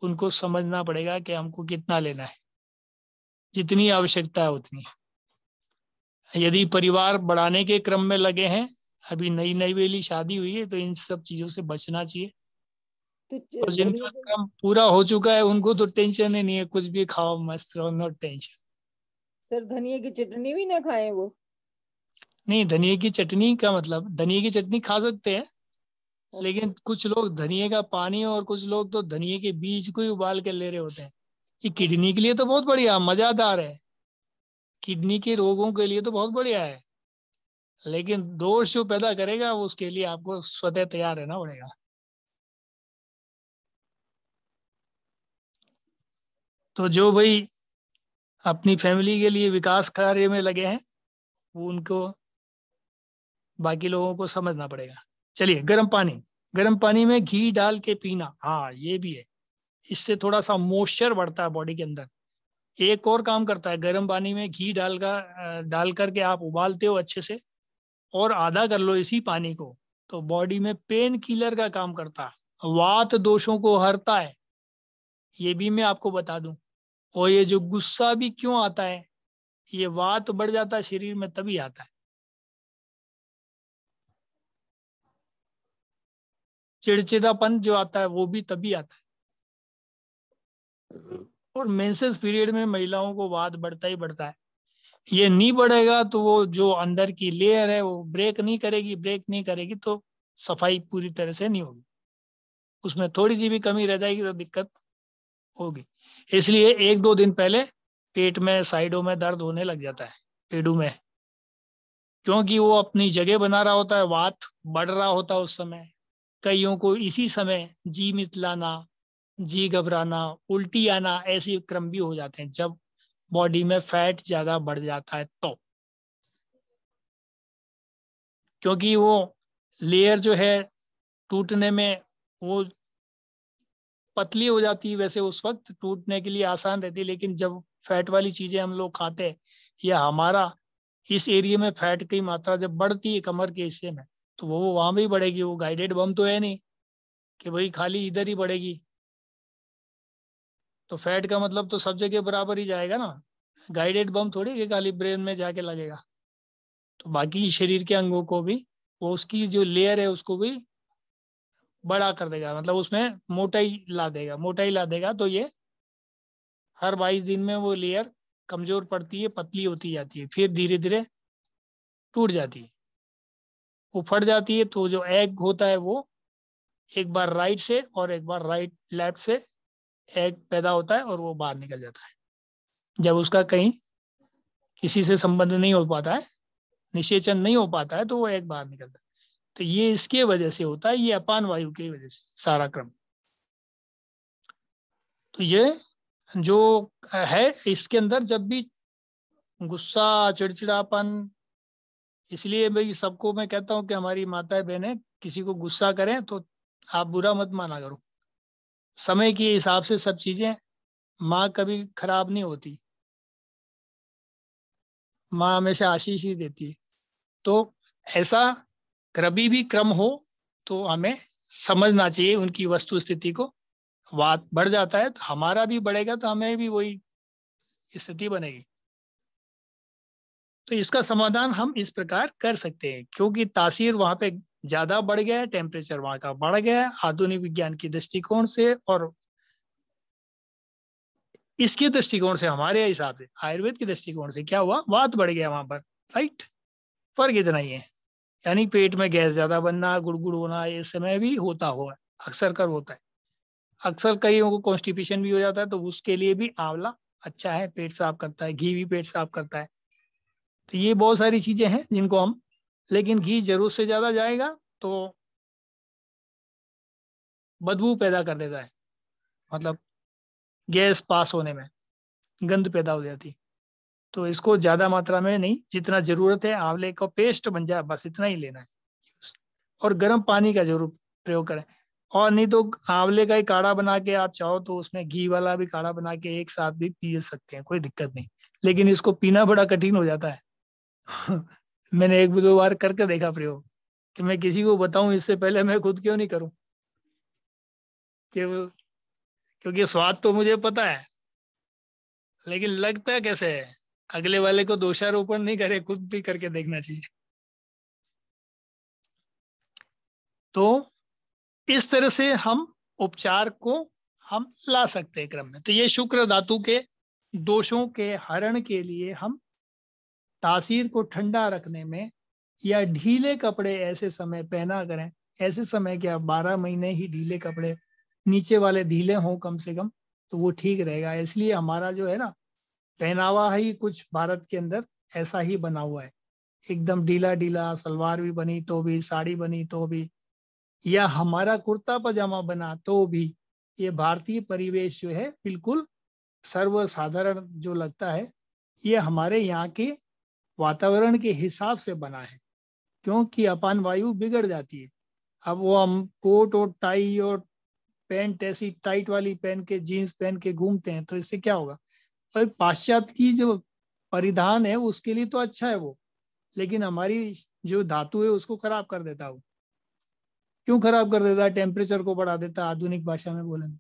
उनको समझना पड़ेगा कि हमको कितना लेना है, जितनी आवश्यकता है उतनी। यदि परिवार बढ़ाने के क्रम में लगे हैं, अभी नई नई वेली शादी हुई है, तो इन सब चीजों से बचना चाहिए। तो और जिनका क्रम पूरा हो चुका है उनको तो टेंशन ही नहीं है, कुछ भी खाओ मस्त रहो, नो टेंशन। सर धनिया की चटनी भी ना खाएं वो? नहीं, धनिए की चटनी का मतलब, धनिए की चटनी खा सकते हैं, अच्छा। लेकिन कुछ लोग धनिए का पानी और कुछ लोग तो धनिए के बीज को ही उबाल के ले रहे होते हैं। ये किडनी के लिए तो बहुत बढ़िया मजेदार है, किडनी के रोगों के लिए तो बहुत बढ़िया है, लेकिन दोष जो पैदा करेगा वो उसके लिए आपको स्वतः तैयार रहना पड़ेगा। तो जो भाई अपनी फैमिली के लिए विकास कार्य में लगे हैं, वो उनको बाकी लोगों को समझना पड़ेगा। चलिए, गर्म पानी में घी डाल के पीना, हाँ ये भी है, इससे थोड़ा सा मॉइस्चर बढ़ता है बॉडी के अंदर। एक और काम करता है, गर्म पानी में घी डाल करके आप उबालते हो अच्छे से और आधा कर लो इसी पानी को, तो बॉडी में पेन किलर का काम करता है, वात दोषों को हरता है, ये भी मैं आपको बता दूं। और ये जो गुस्सा भी क्यों आता है, ये वात बढ़ जाता है शरीर में तभी आता है। चिड़चिड़ापन जो आता है वो भी तभी आता है। और मेंसेस पीरियड में महिलाओं को वात बढ़ता ही बढ़ता है। ये नहीं बढ़ेगा तो वो जो अंदर की लेयर है वो ब्रेक नहीं करेगी तो सफाई पूरी तरह से नहीं होगी, उसमें थोड़ी सी भी कमी रह जाएगी तो दिक्कत होगी। इसलिए 1-2 दिन पहले पेट में साइडों में दर्द होने लग जाता है, पेड़ों में, क्योंकि वो अपनी जगह बना रहा होता है, वात बढ़ रहा होता है उस समय। कईयों को इसी समय जी मितलाना, जी घबराना, उल्टी आना, ऐसे क्रम भी हो जाते हैं जब बॉडी में फैट ज्यादा बढ़ जाता है तो। क्योंकि वो लेयर जो है टूटने में वो पतली हो जाती है, वैसे उस वक्त टूटने के लिए आसान रहती है, लेकिन जब फैट वाली चीजें हम लोग खाते हैं या हमारा इस एरिया में फैट की मात्रा जब बढ़ती है कमर के हिस्से में, तो वो वहां भी बढ़ेगी। वो गाइडेड बम तो है नहीं कि भाई खाली इधर ही बढ़ेगी, तो फैट का मतलब तो सब जगह बराबर ही जाएगा ना। गाइडेड बम थोड़ी कि खाली ब्रेन में जाके लगेगा, तो बाकी शरीर के अंगों को भी वो उसकी जो लेयर है उसको भी बड़ा कर देगा, मतलब उसमें मोटाई ला देगा, तो ये हर 22 दिन में वो लेयर कमजोर पड़ती है, पतली होती जाती है, फिर धीरे धीरे टूट जाती है, वो फट जाती है। तो जो एग होता है वो एक बार राइट से और एक बार राइट लेफ्ट से एग पैदा होता है और वो बाहर निकल जाता है। जब उसका कहीं किसी से संबंध नहीं हो पाता है, निषेचन नहीं हो पाता है, तो वो एग बाहर निकलता है। तो ये इसके वजह से होता है, ये अपान वायु की वजह से सारा क्रम। तो ये जो है इसके अंदर जब भी गुस्सा, चिड़चिड़ापन, इसलिए भाई सबको मैं कहता हूँ कि हमारी माताएं बहनें किसी को गुस्सा करें तो आप बुरा मत माना करो। समय के हिसाब से सब चीजें, माँ कभी खराब नहीं होती, माँ हमेशा आशीष ही देती है। तो ऐसा कभी भी क्रम हो तो हमें समझना चाहिए उनकी वस्तु स्थिति को। वात बढ़ जाता है तो हमारा भी बढ़ेगा, तो हमें भी वही स्थिति बनेगी। तो इसका समाधान हम इस प्रकार कर सकते हैं, क्योंकि तासीर वहां पे ज्यादा बढ़ गया है, टेम्परेचर वहां का बढ़ गया है आधुनिक विज्ञान की दृष्टिकोण से, और इसके दृष्टिकोण से, हमारे हिसाब से आयुर्वेद के दृष्टिकोण से क्या हुआ, वात बढ़ गया वहां पर, राइट। फर्क इतना ही है, यानी पेट में गैस ज्यादा बनना, गुड़गुड़ होना, ये समय भी होता हुआ अक्सर कर होता है। अक्सर कईयों को कॉन्स्टिपेशन भी हो जाता है, तो उसके लिए भी आंवला अच्छा है, पेट साफ करता है, घी भी पेट साफ करता है। तो ये बहुत सारी चीजें हैं जिनको हम, लेकिन घी जरूरत से ज्यादा जाएगा तो बदबू पैदा कर देता है, मतलब गैस पास होने में गंध पैदा हो जाती है। तो इसको ज्यादा मात्रा में नहीं, जितना जरूरत है आंवले का पेस्ट बन जाए बस इतना ही लेना है। और गर्म पानी का जरूर प्रयोग करें। और नहीं तो आंवले का ही काढ़ा बना के आप चाहो तो उसमें घी वाला भी काढ़ा बना के एक साथ भी पी सकते हैं, कोई दिक्कत नहीं। लेकिन इसको पीना बड़ा कठिन हो जाता है। मैंने एक दो बार करके देखा प्रयोग, कि मैं किसी को बताऊं इससे पहले मैं खुद क्यों नहीं करूं, क्योंकि स्वाद तो मुझे पता है, लेकिन लगता कैसे है। अगले वाले को दोषारोपण नहीं करे, खुद भी करके देखना चाहिए। तो इस तरह से हम उपचार को हम ला सकते हैं क्रम में। तो ये शुक्र धातु के दोषों के हरण के लिए हम तासीर को ठंडा रखने में, या ढीले कपड़े ऐसे समय पहना करें। ऐसे समय क्या, 12 महीने ही ढीले कपड़े, नीचे वाले ढीले हों कम से कम, तो वो ठीक रहेगा। इसलिए हमारा जो है ना पहनावा ही कुछ भारत के अंदर ऐसा ही बना हुआ है, एकदम ढीला ढीला। सलवार भी बनी तो भी, साड़ी बनी तो भी, या हमारा कुर्ता पजामा बना तो भी, ये भारतीय परिवेश जो है बिल्कुल सर्वसाधारण जो लगता है, ये हमारे यहाँ के वातावरण के हिसाब से बना है। क्योंकि अपान वायु बिगड़ जाती है। अब वो हम कोट और टाई और पैंट ऐसी टाइट वाली पहन के, जीन्स पहन के घूमते हैं, तो इससे क्या होगा। भाई पाश्चात्य की जो परिधान है उसके लिए तो अच्छा है वो, लेकिन हमारी जो धातु है उसको खराब कर देता है वो। क्यों खराब कर देता है, टेम्परेचर को बढ़ा देता है, आधुनिक भाषा में बोलेंगे।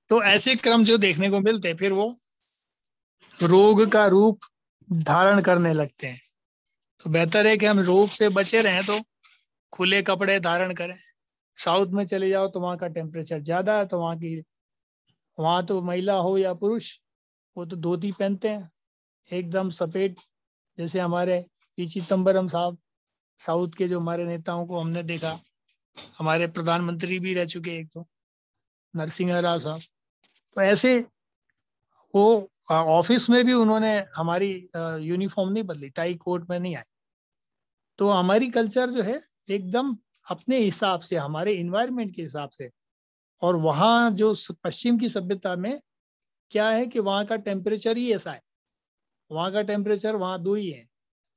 तो ऐसे क्रम जो देखने को मिलते हैं, फिर वो रोग का रूप धारण करने लगते हैं। तो बेहतर है कि हम रोग से बचे रहें तो खुले कपड़े धारण करें। साउथ में चले जाओ तो वहाँ का टेम्परेचर ज्यादा है, तो वहाँ तो महिला हो या पुरुष, वो तो धोती पहनते हैं एकदम सफेद। जैसे हमारे पी चिदम्बरम साहब, साउथ के जो हमारे नेताओं को हमने देखा, हमारे प्रधानमंत्री भी रह चुके एक तो, नरसिंह राव साहब। तो ऐसे वो ऑफिस में भी उन्होंने हमारी यूनिफॉर्म नहीं बदली, टाई कोट में नहीं आए। तो हमारी कल्चर जो है एकदम अपने हिसाब से, हमारे इन्वायरमेंट के हिसाब से। और वहाँ जो पश्चिम की सभ्यता में क्या है कि वहाँ का टेम्परेचर ही ऐसा है। वहाँ का टेम्परेचर वहाँ दो ही है,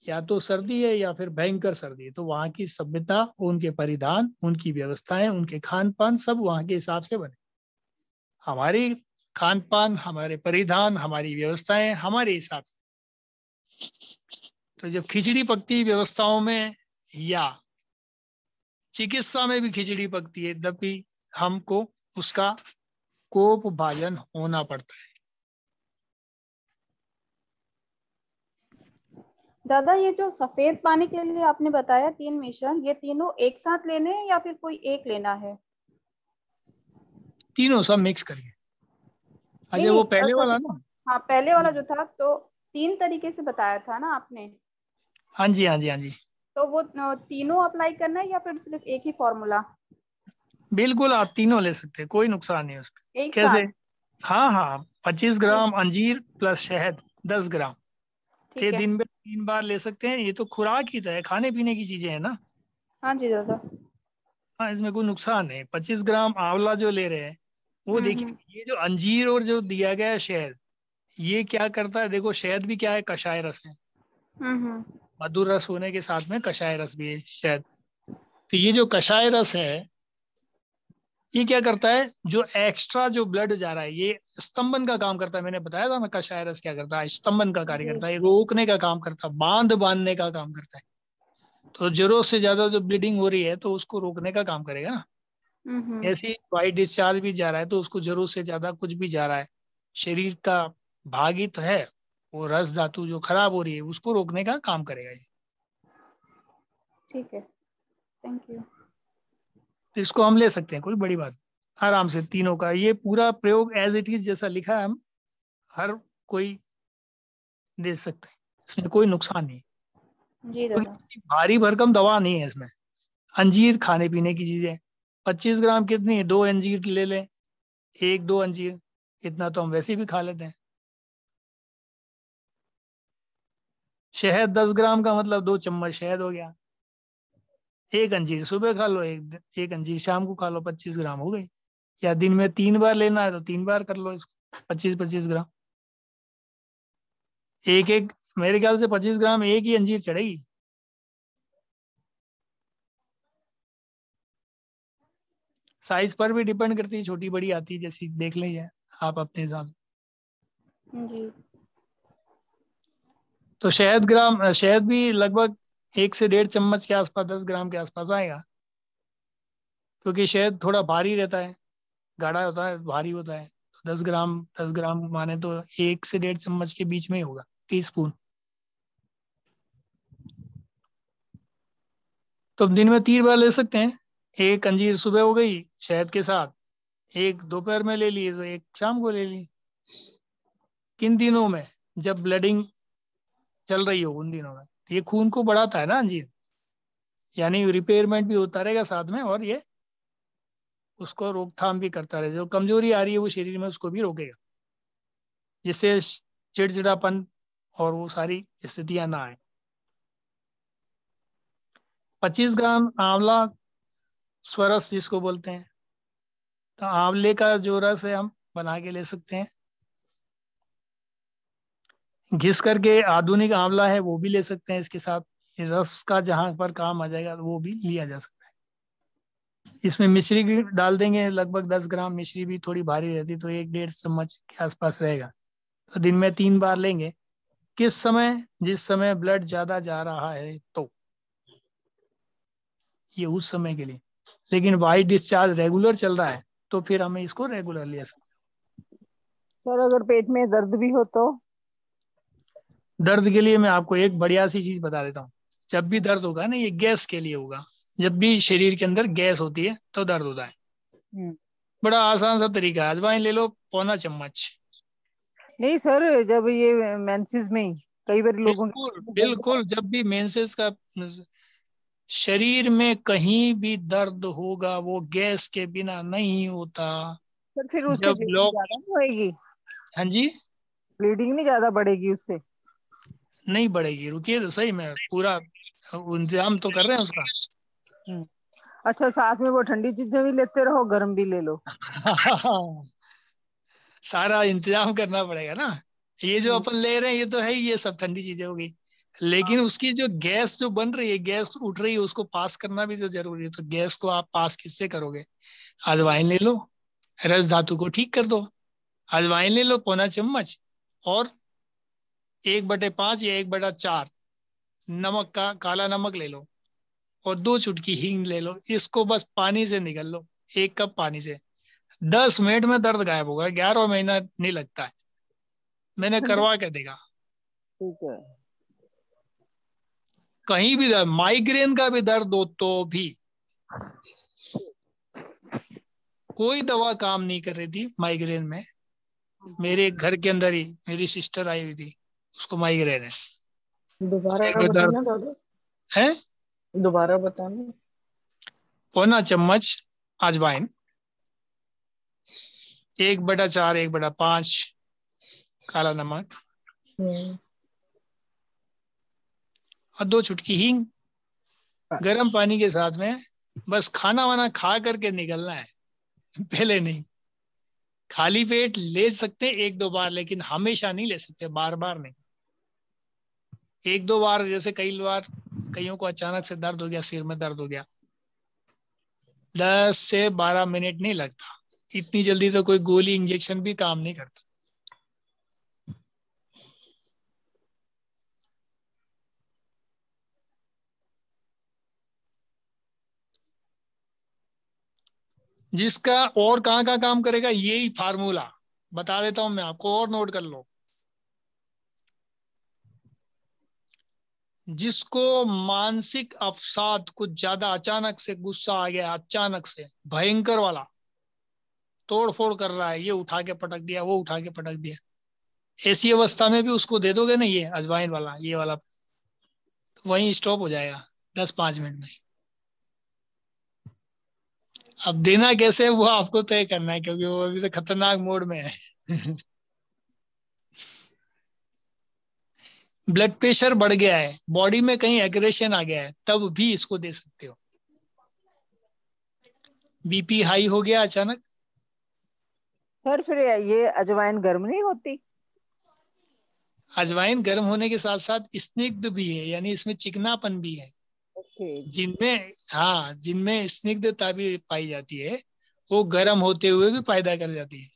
या तो सर्दी है या फिर भयंकर सर्दी है। तो वहाँ की सभ्यता, उनके परिधान, उनकी व्यवस्थाएं, उनके खान पान सब वहाँ के हिसाब से बने। हमारी खान पान, हमारे परिधान, हमारी व्यवस्थाएं हमारे हिसाब से। तो जब खिचड़ी पकती व्यवस्थाओं में या चिकित्सा में भी खिचड़ी पकती है, तब भी हमको उसका कोप भाजन होना पड़ता है। दादा, ये जो सफेद पानी के लिए आपने बताया 3 मिश्रण, ये तीनों एक साथ लेने हैं या फिर कोई एक लेना है? तीनों सब मिक्स करिए। नहीं अच्छा, नहीं, वो पहले वाला सफेद। ना। हाँ, पहले वाला जो था तो 3 तरीके से बताया था ना आपने। हाँ जी, हाँ जी, हाँ जी, तो वो तीनों अप्लाई करना है या फिर सिर्फ एक ही फॉर्मूला? बिल्कुल आप तीनों ले सकते हैं, कोई नुकसान नहीं है उसमें। एक कैसे? साथ? हाँ हाँ, 25 ग्राम अंजीर प्लस शहद 10 ग्राम, तो ये ठीक है। दिन में 3 बार ले सकते हैं। ये तो खुराक ही तो है, खाने पीने की चीजें हैं ना। हाँ जी दादा। हाँ, इसमें कोई नुकसान नहीं। 25 ग्राम आंवला जो ले रहे हैं, वो देखिए, हम्म। ये जो अंजीर और जो दिया गया है शहद, ये क्या करता है देखो। शहद भी क्या है, कषाय रस है। हम्म। मधुर रस होने के साथ में कषाय रस भी है शहद। तो ये जो कषाय रस है, ये क्या करता है, जो एक्स्ट्रा जो ब्लड जा रहा है, ये स्तंभन का काम करता है। मैंने बताया था ना, कषाय रस क्या करता है, स्तंभन का कार्य जी। करता है, ये रोकने का काम करता है, बांध बांधने का काम करता है। तो जरूरत से ज्यादा जो ब्लीडिंग हो रही है तो उसको रोकने का काम करेगा ना। हम्म। ऐसी वाइट डिस्चार्ज भी जा रहा है तो उसको जरूरत से ज्यादा कुछ भी जा रहा है, शरीर का भाग ही तो है, वो रस धातु जो खराब हो रही है उसको रोकने का काम करेगा ये। ठीक है, थैंक यू। तो इसको हम ले सकते हैं, कोई बड़ी बात नहीं। आराम से तीनों का ये पूरा प्रयोग एज इट इज जैसा लिखा है, हम हर कोई दे सकते हैं, इसमें कोई नुकसान नहीं। जी दादा। क्योंकि भारी भरकम दवा नहीं है इसमें। अंजीर खाने पीने की चीज है। 25 ग्राम कितनी है, 2 अंजीर ले लें, एक दो अंजीर, इतना तो हम वैसे भी खा लेते हैं। शहद 10 ग्राम का मतलब 2 चम्मच शहद हो गया। एक अंजीर सुबह खा लो, एक अंजीर शाम को खा लो, 25 ग्राम हो गई। या दिन में 3 बार लेना है तो 3 बार कर लो इसको, 25-25 ग्राम। एक एक, मेरे ख्याल से 25 ग्राम एक ही अंजीर चढ़ेगी। साइज पर भी डिपेंड करती है, छोटी बड़ी आती है, जैसी देख लीजिए आप अपने हिसाब से। जी। तो शहद भी लगभग 1 से 1.5 चम्मच के आसपास, 10 ग्राम के आसपास आएगा, क्योंकि शहद थोड़ा भारी रहता है, गाढ़ा होता है, भारी होता है। तो 10 ग्राम, 10 ग्राम माने तो 1 से 1.5 चम्मच के बीच में ही होगा, टीस्पून। तो दिन में 3 बार ले सकते हैं। एक अंजीर सुबह हो गई शहद के साथ, एक दोपहर में ले ली, तो एक शाम को ले ली। किन दिनों में? जब ब्लडिंग चल रही हो, उन दिनों में। ये खून को बढ़ाता है ना अंजीर, यानी रिपेयरमेंट भी होता रहेगा साथ में, और ये उसको रोकथाम भी करता रहेगा। जो कमजोरी आ रही है वो शरीर में, उसको भी रोकेगा, जिससे चिड़चिड़ापन और वो सारी स्थितियां ना आए। 25 ग्राम आंवला स्वरस जिसको बोलते हैं, तो आंवले का जो रस है हम बना के ले सकते हैं। घिस करके आधुनिक आंवला है वो भी ले सकते हैं इसके साथ। ये रस का जहां पर काम आ जाएगा वो भी लिया जा सकता है। इसमें मिश्री भी डाल देंगे, लगभग 10 ग्राम। मिश्री भी थोड़ी भारी रहती, तो 1-1.5 चम्मच के आसपास रहेगा। तो दिन में 3 बार लेंगे। किस समय? जिस समय ब्लड ज्यादा जा रहा है, तो ये उस समय के लिए। लेकिन वाइट डिस्चार्ज रेगुलर चल रहा है, तो फिर हमें इसको रेगुलर ले सकते सर अगर पेट में दर्द भी हो तो? हैं। दर्द के लिए मैं आपको एक बढ़िया सी चीज बता देता हूँ। जब भी दर्द होगा ना, ये गैस के लिए होगा। जब भी शरीर के अंदर गैस होती है तो दर्द होता है। हम्म। बड़ा आसान सा तरीका है, अजवाइन ले लो, पौना चम्मच। नहीं सर, जब ये मेंसेस में ही कई बार लोगों बिल्कुल के दर्द बिल्कुल, जब भी मेंसेस का शरीर में कहीं भी दर्द होगा, वो गैस के बिना नहीं होता। सर फिर उससे जब ब्लीडिंग लोग, ज्यादा नहीं होएगी? हाँ जी, ब्लीडिंग नहीं ज्यादा बढ़ेगी उससे? नहीं बढ़ेगी। रुकिए तो सही, मैं पूरा इंतजाम तो कर रहे हैं उसका। हम्म। अच्छा, साथ में वो ठंडी चीजें भी लेते रहो, गर्म भी ले लो? सारा इंतजाम करना पड़ेगा ना। ये जो हम्म। अपन ले रहे हैं ये तो है ही, ये सब ठंडी चीजें होगी। लेकिन उसकी जो गैस जो बन रही है, गैस उठ रही है, उसको पास करना भी तो जरूरी है। तो गैस को आप पास किससे करोगे? अजवाइन ले लो, रस धातु को ठीक कर दो। अजवाइन ले लो पौना चम्मच, और 1/5 या 1/4 नमक का, काला नमक ले लो, और 2 चुटकी हींग ले लो। इसको बस पानी से निगल लो, 1 कप पानी से। 10 मिनट में दर्द गायब होगा, 11 महीना नहीं लगता है। मैंने करवा के देखा। ठीक है। कहीं भी दर्द, माइग्रेन का भी दर्द हो तो भी कोई दवा काम नहीं कर रही थी माइग्रेन में। मेरे घर के अंदर ही मेरी सिस्टर आई हुई थी, उसको माइग्रेन है। दोबारा सिर में दर्द बताना दादा, है। दोबारा बताना। पौना चम्मच अजवाइन, 1/4, 1/5 काला नमक, हम्म। और 2 चुटकी हींग, गर्म पानी के साथ में। बस खाना वाना खा करके निकलना है, पहले नहीं। खाली पेट ले सकते हैं 1-2 बार, लेकिन हमेशा नहीं ले सकते, बार बार नहीं। 1-2 बार, जैसे कई बार कईयों को अचानक से दर्द हो गया, सिर में दर्द हो गया, 10 से 12 मिनट नहीं लगता। इतनी जल्दी तो कोई गोली इंजेक्शन भी काम नहीं करता। जिसका और कहाँ का काम करेगा, यही फार्मूला बता देता हूं मैं आपको, और नोट कर लो। जिसको मानसिक अवसाद, कुछ ज्यादा अचानक से गुस्सा आ गया, अचानक से भयंकर वाला, तोड़ फोड़ कर रहा है, ये उठा के पटक दिया, वो उठा के पटक दिया, ऐसी अवस्था में भी उसको दे दोगे ना ये अजवाइन वाला, ये वाला, तो वहीं स्टॉप हो जाएगा 10-5 मिनट में। अब देना कैसे है वो आपको तय करना है, क्योंकि वो अभी तो खतरनाक मोड में है। ब्लड प्रेशर बढ़ गया है, बॉडी में कहीं एग्रेशन आ गया है, तब भी इसको दे सकते हो। बीपी हाई हो गया अचानक, सर फिर ये अजवाइन गर्म नहीं होती? अजवाइन गर्म होने के साथ साथ स्निग्ध भी है, यानी इसमें चिकनापन भी है। ओके। जिनमें, हाँ, जिनमें स्निग्धता भी पाई जाती है, वो गर्म होते हुए भी पैदा कर जाती है।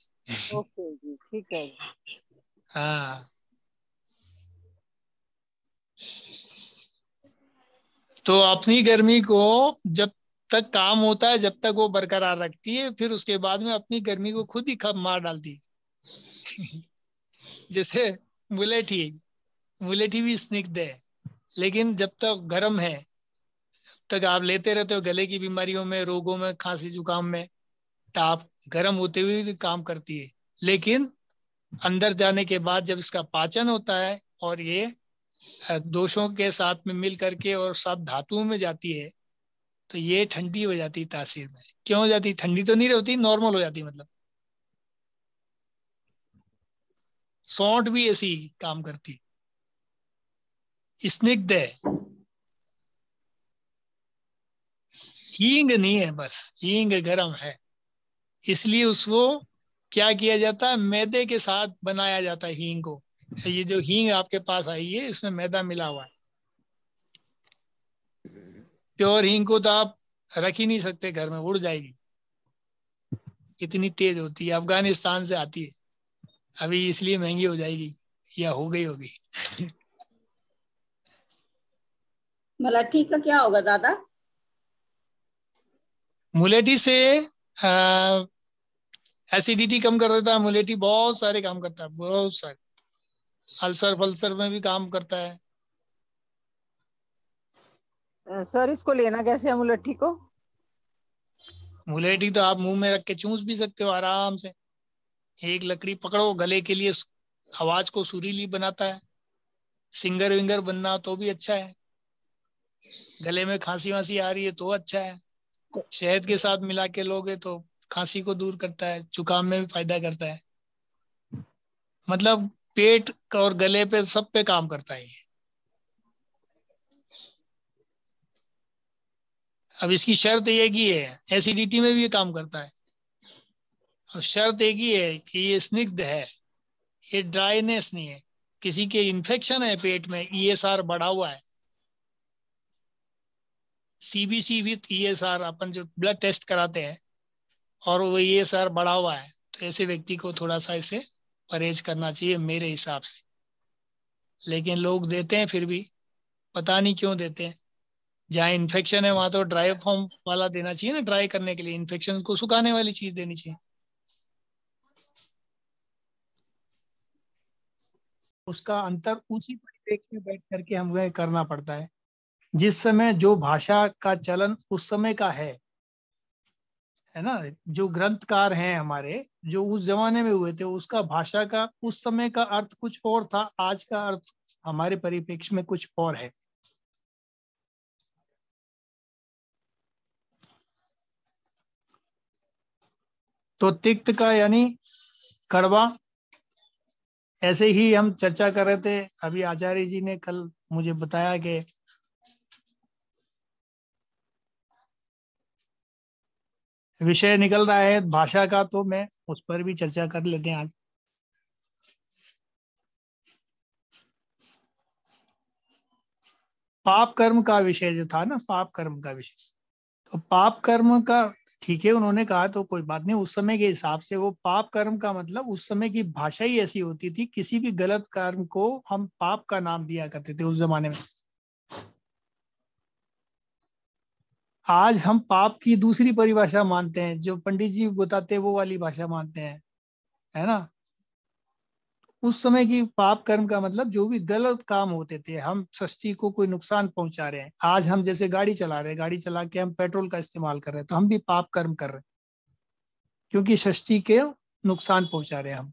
ओके जी, ठीक है। हाँ, तो अपनी गर्मी को जब तक काम होता है जब तक वो बरकरार रखती है, फिर उसके बाद में अपनी गर्मी को खुद ही खप मार डालती है। जैसे मुलेठी, मुलेठी भी स्निग्ध है, लेकिन जब तक गर्म है तक आप लेते रहते हो गले की बीमारियों में, रोगों में, खांसी जुकाम में, ताप, गर्म होते हुए भी काम करती है। लेकिन अंदर जाने के बाद जब इसका पाचन होता है और ये दोषों के साथ में मिल करके और सब धातुओं में जाती है, तो ये ठंडी हो जाती तासीर में। क्यों हो जाती? ठंडी तो नहीं रहती, नॉर्मल हो जाती। मतलब सौंठ भी ऐसी काम करती, स्निग्ध है। हींग नहीं है, बस हींग गर्म है, इसलिए उसको क्या किया जाता है, मैदे के साथ बनाया जाता है हींग को। ये जो हींग आपके पास आई है इसमें मैदा मिला हुआ है। प्योर हींग को तो आप रख ही नहीं सकते घर में, उड़ जाएगी, इतनी तेज होती है। अफगानिस्तान से आती है, अभी इसलिए महंगी हो जाएगी या हो गई होगी। मुलेठी का क्या होगा दादा? मुलेठी से एसिडिटी कम कर देता है। मुलेठी बहुत सारे काम करता है, बहुत सारे। अल्सर फल्सर में भी काम करता है। सर इसको लेना कैसे है मुलेठी को? मुलेठी तो आप मुंह में रख के चूस भी सकते हो आराम से। एक लकड़ी पकड़ो, गले के लिए आवाज को सुरीली बनाता है। सिंगर विंगर बनना तो भी अच्छा है। गले में खांसी वांसी आ रही है तो अच्छा है। शहद के साथ मिला के लोगे तो खांसी को दूर करता है, जुकाम में भी फायदा करता है। मतलब पेट और गले पे सब पे काम करता है ये। अब इसकी शर्त एक ही है, एसिडिटी में भी ये काम करता है। और शर्त एक ही है कि ये स्निग्ध है, ये ड्राइनेस नहीं है। किसी के इन्फेक्शन है पेट में, ईएसआर बढ़ा हुआ है, सीबीसी विथ ईएसआर, अपन जो ब्लड टेस्ट कराते हैं, और वो ईएसआर बढ़ा हुआ है, तो ऐसे व्यक्ति को थोड़ा सा इसे परहेज करना चाहिए मेरे हिसाब से। लेकिन लोग देते हैं फिर भी, पता नहीं क्यों देते हैं। जहाँ इन्फेक्शन है वहां तो ड्राई फॉर्म वाला देना चाहिए ना, ड्राई करने के लिए। इन्फेक्शन को सुखाने वाली चीज देनी चाहिए। उसका अंतर उसी परिप्रेक्ष्य में बैठ करके हमें करना पड़ता है। जिस समय जो भाषा का चलन उस समय का है ना, जो ग्रंथकार हैं हमारे, जो उस जमाने में हुए थे, उसका भाषा का उस समय का अर्थ कुछ और था, आज का अर्थ हमारे परिप्रेक्ष्य में कुछ और है। तो तिक्त का यानी कड़वा, ऐसे ही हम चर्चा कर रहे थे। अभी आचार्य जी ने कल मुझे बताया कि विषय निकल रहा है भाषा का, तो मैं उस पर भी चर्चा कर लेते हैं आज। पाप कर्म का विषय जो था ना, पाप कर्म का विषय, तो पाप कर्म का ठीक है उन्होंने कहा, तो कोई बात नहीं। उस समय के हिसाब से वो पाप कर्म का मतलब उस समय की भाषा ही ऐसी होती थी, किसी भी गलत कर्म को हम पाप का नाम दिया करते थे उस जमाने में। आज हम पाप की दूसरी परिभाषा मानते हैं, जो पंडित जी बताते हैं वो वाली भाषा मानते हैं, है ना। उस समय की पाप कर्म का मतलब जो भी गलत काम होते थे, हम सृष्टि को कोई नुकसान पहुंचा रहे हैं। आज हम जैसे गाड़ी चला रहे हैं, गाड़ी चला के हम पेट्रोल का इस्तेमाल कर रहे हैं, तो हम भी पाप कर्म कर रहे हैं, क्योंकि सृष्टि के नुकसान पहुंचा रहे हैं हम।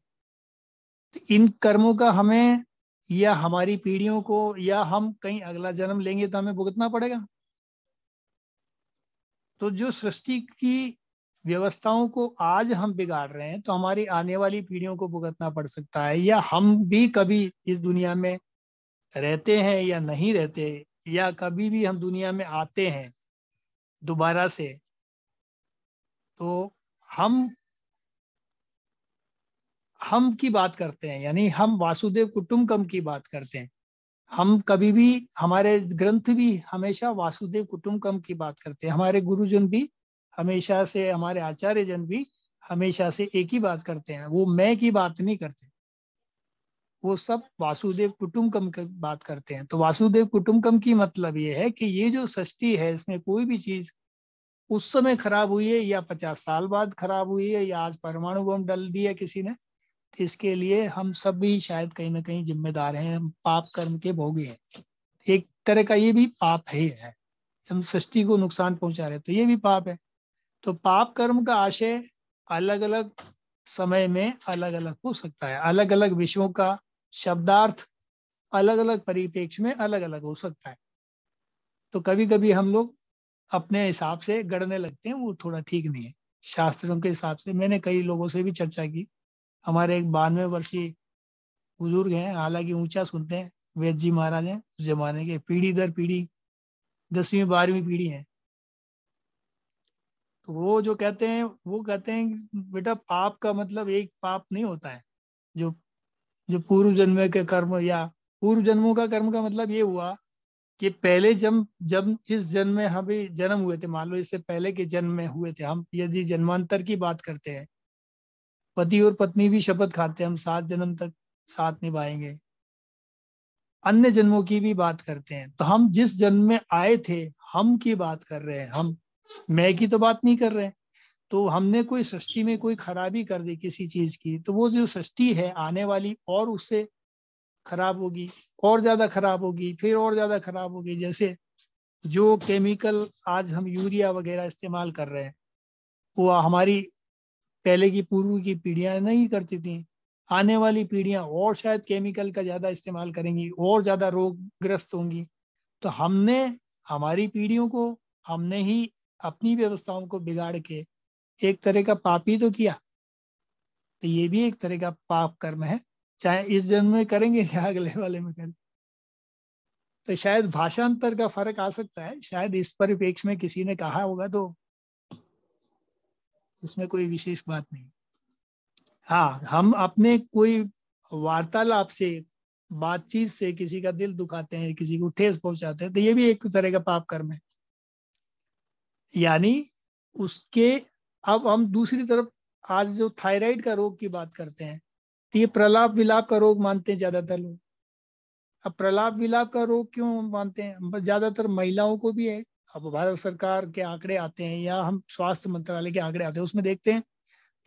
तो इन कर्मों का हमें या हमारी पीढ़ियों को या हम कहीं अगला जन्म लेंगे तो हमें भुगतना पड़ेगा। तो जो सृष्टि की व्यवस्थाओं को आज हम बिगाड़ रहे हैं, तो हमारी आने वाली पीढ़ियों को भुगतना पड़ सकता है। या हम भी कभी इस दुनिया में रहते हैं या नहीं रहते, या कभी भी हम दुनिया में आते हैं दोबारा से, तो हम की बात करते हैं, यानी हम वासुदेव कुटुंबकम की बात करते हैं। हम कभी भी, हमारे ग्रंथ भी हमेशा वासुदेव कुटुंबकम की बात करते हैं, हमारे गुरुजन भी हमेशा से हमारे आचार्य जन भी हमेशा से एक ही बात करते हैं, वो मैं की बात नहीं करते, वो सब वासुदेव कुटुंबकम की बात करते हैं। तो वासुदेव कुटुंबकम की मतलब ये है कि ये जो सृष्टि है इसमें कोई भी चीज उस समय खराब हुई है या 50 साल बाद खराब हुई है या आज परमाणु बम डाल दिया किसी ने, तो इसके लिए हम सब भी शायद कहीं ना कहीं जिम्मेदार हैं, हम पाप कर्म के भोगी हैं। एक तरह का ये भी पाप है, हम सृष्टि को नुकसान पहुंचा रहे, तो ये भी पाप है। तो पाप कर्म का आशय अलग अलग समय में अलग अलग हो सकता है, अलग अलग विषयों का शब्दार्थ अलग अलग परिप्रेक्ष्य में अलग अलग हो सकता है। तो कभी कभी हम लोग अपने हिसाब से गढ़ने लगते हैं, वो थोड़ा ठीक नहीं है। शास्त्रों के हिसाब से मैंने कई लोगों से भी चर्चा की, हमारे एक 92 वर्षीय बुजुर्ग हैं, हालांकि ऊंचा सुनते हैं, वेद जी महाराज हैं, उस जमाने के, पीढ़ी दर पीढ़ी 10वीं 12वीं पीढ़ी है। तो वो जो कहते हैं वो कहते हैं कि बेटा पाप का मतलब एक पाप नहीं होता है, जो जो पूर्व जन्म के कर्म या पूर्व जन्मों का कर्म का मतलब ये हुआ कि पहले जब जब जिस जन्म में हम भी जन्म हुए थे, मान लो इससे पहले के जन्म में हुए थे हम, यदि जन्मांतर की बात करते हैं, पति और पत्नी भी शपथ खाते हैं हम 7 जन्म तक साथ निभाएंगे, अन्य जन्मों की भी बात करते हैं। तो हम जिस जन्म में आए थे हम की बात कर रहे हैं, हम मैं की तो बात नहीं कर रहे हैं। तो हमने कोई सृष्टि में कोई खराबी कर दी किसी चीज की, तो वो जो सृष्टि है आने वाली और उससे खराब होगी, और ज्यादा खराब होगी, फिर और ज्यादा खराब होगी। जैसे जो केमिकल आज हम यूरिया वगैरह इस्तेमाल कर रहे हैं, वो हमारी पहले की पूर्व की पीढ़ियां नहीं करती थी, आने वाली पीढ़ियां और शायद केमिकल का ज्यादा इस्तेमाल करेंगी और ज्यादा रोगग्रस्त होंगी। तो हमने हमारी पीढ़ियों को हमने ही अपनी व्यवस्थाओं को बिगाड़ के एक तरह का पाप ही तो किया। तो ये भी एक तरह का पाप कर्म है, चाहे इस जन्म में करेंगे या अगले वाले में करें। तो शायद भाषांतर का फर्क आ सकता है, शायद इस परिप्रेक्ष्य में किसी ने कहा होगा, तो इसमें कोई विशेष बात नहीं। हाँ, हम अपने कोई वार्तालाप से, बातचीत से किसी का दिल दुखाते हैं, किसी को ठेस पहुंचाते हैं, तो ये भी एक तरह का पाप कर्म है। यानी उसके, अब हम दूसरी तरफ आज जो थायराइड का रोग की बात करते हैं, तो ये प्रलाप विलाप का रोग मानते हैं ज्यादातर लोग। अब प्रलाप विलाप का रोग क्यों मानते हैं? ज्यादातर महिलाओं को भी है। अब भारत सरकार के आंकड़े आते हैं या हम स्वास्थ्य मंत्रालय के आंकड़े आते हैं, उसमें देखते हैं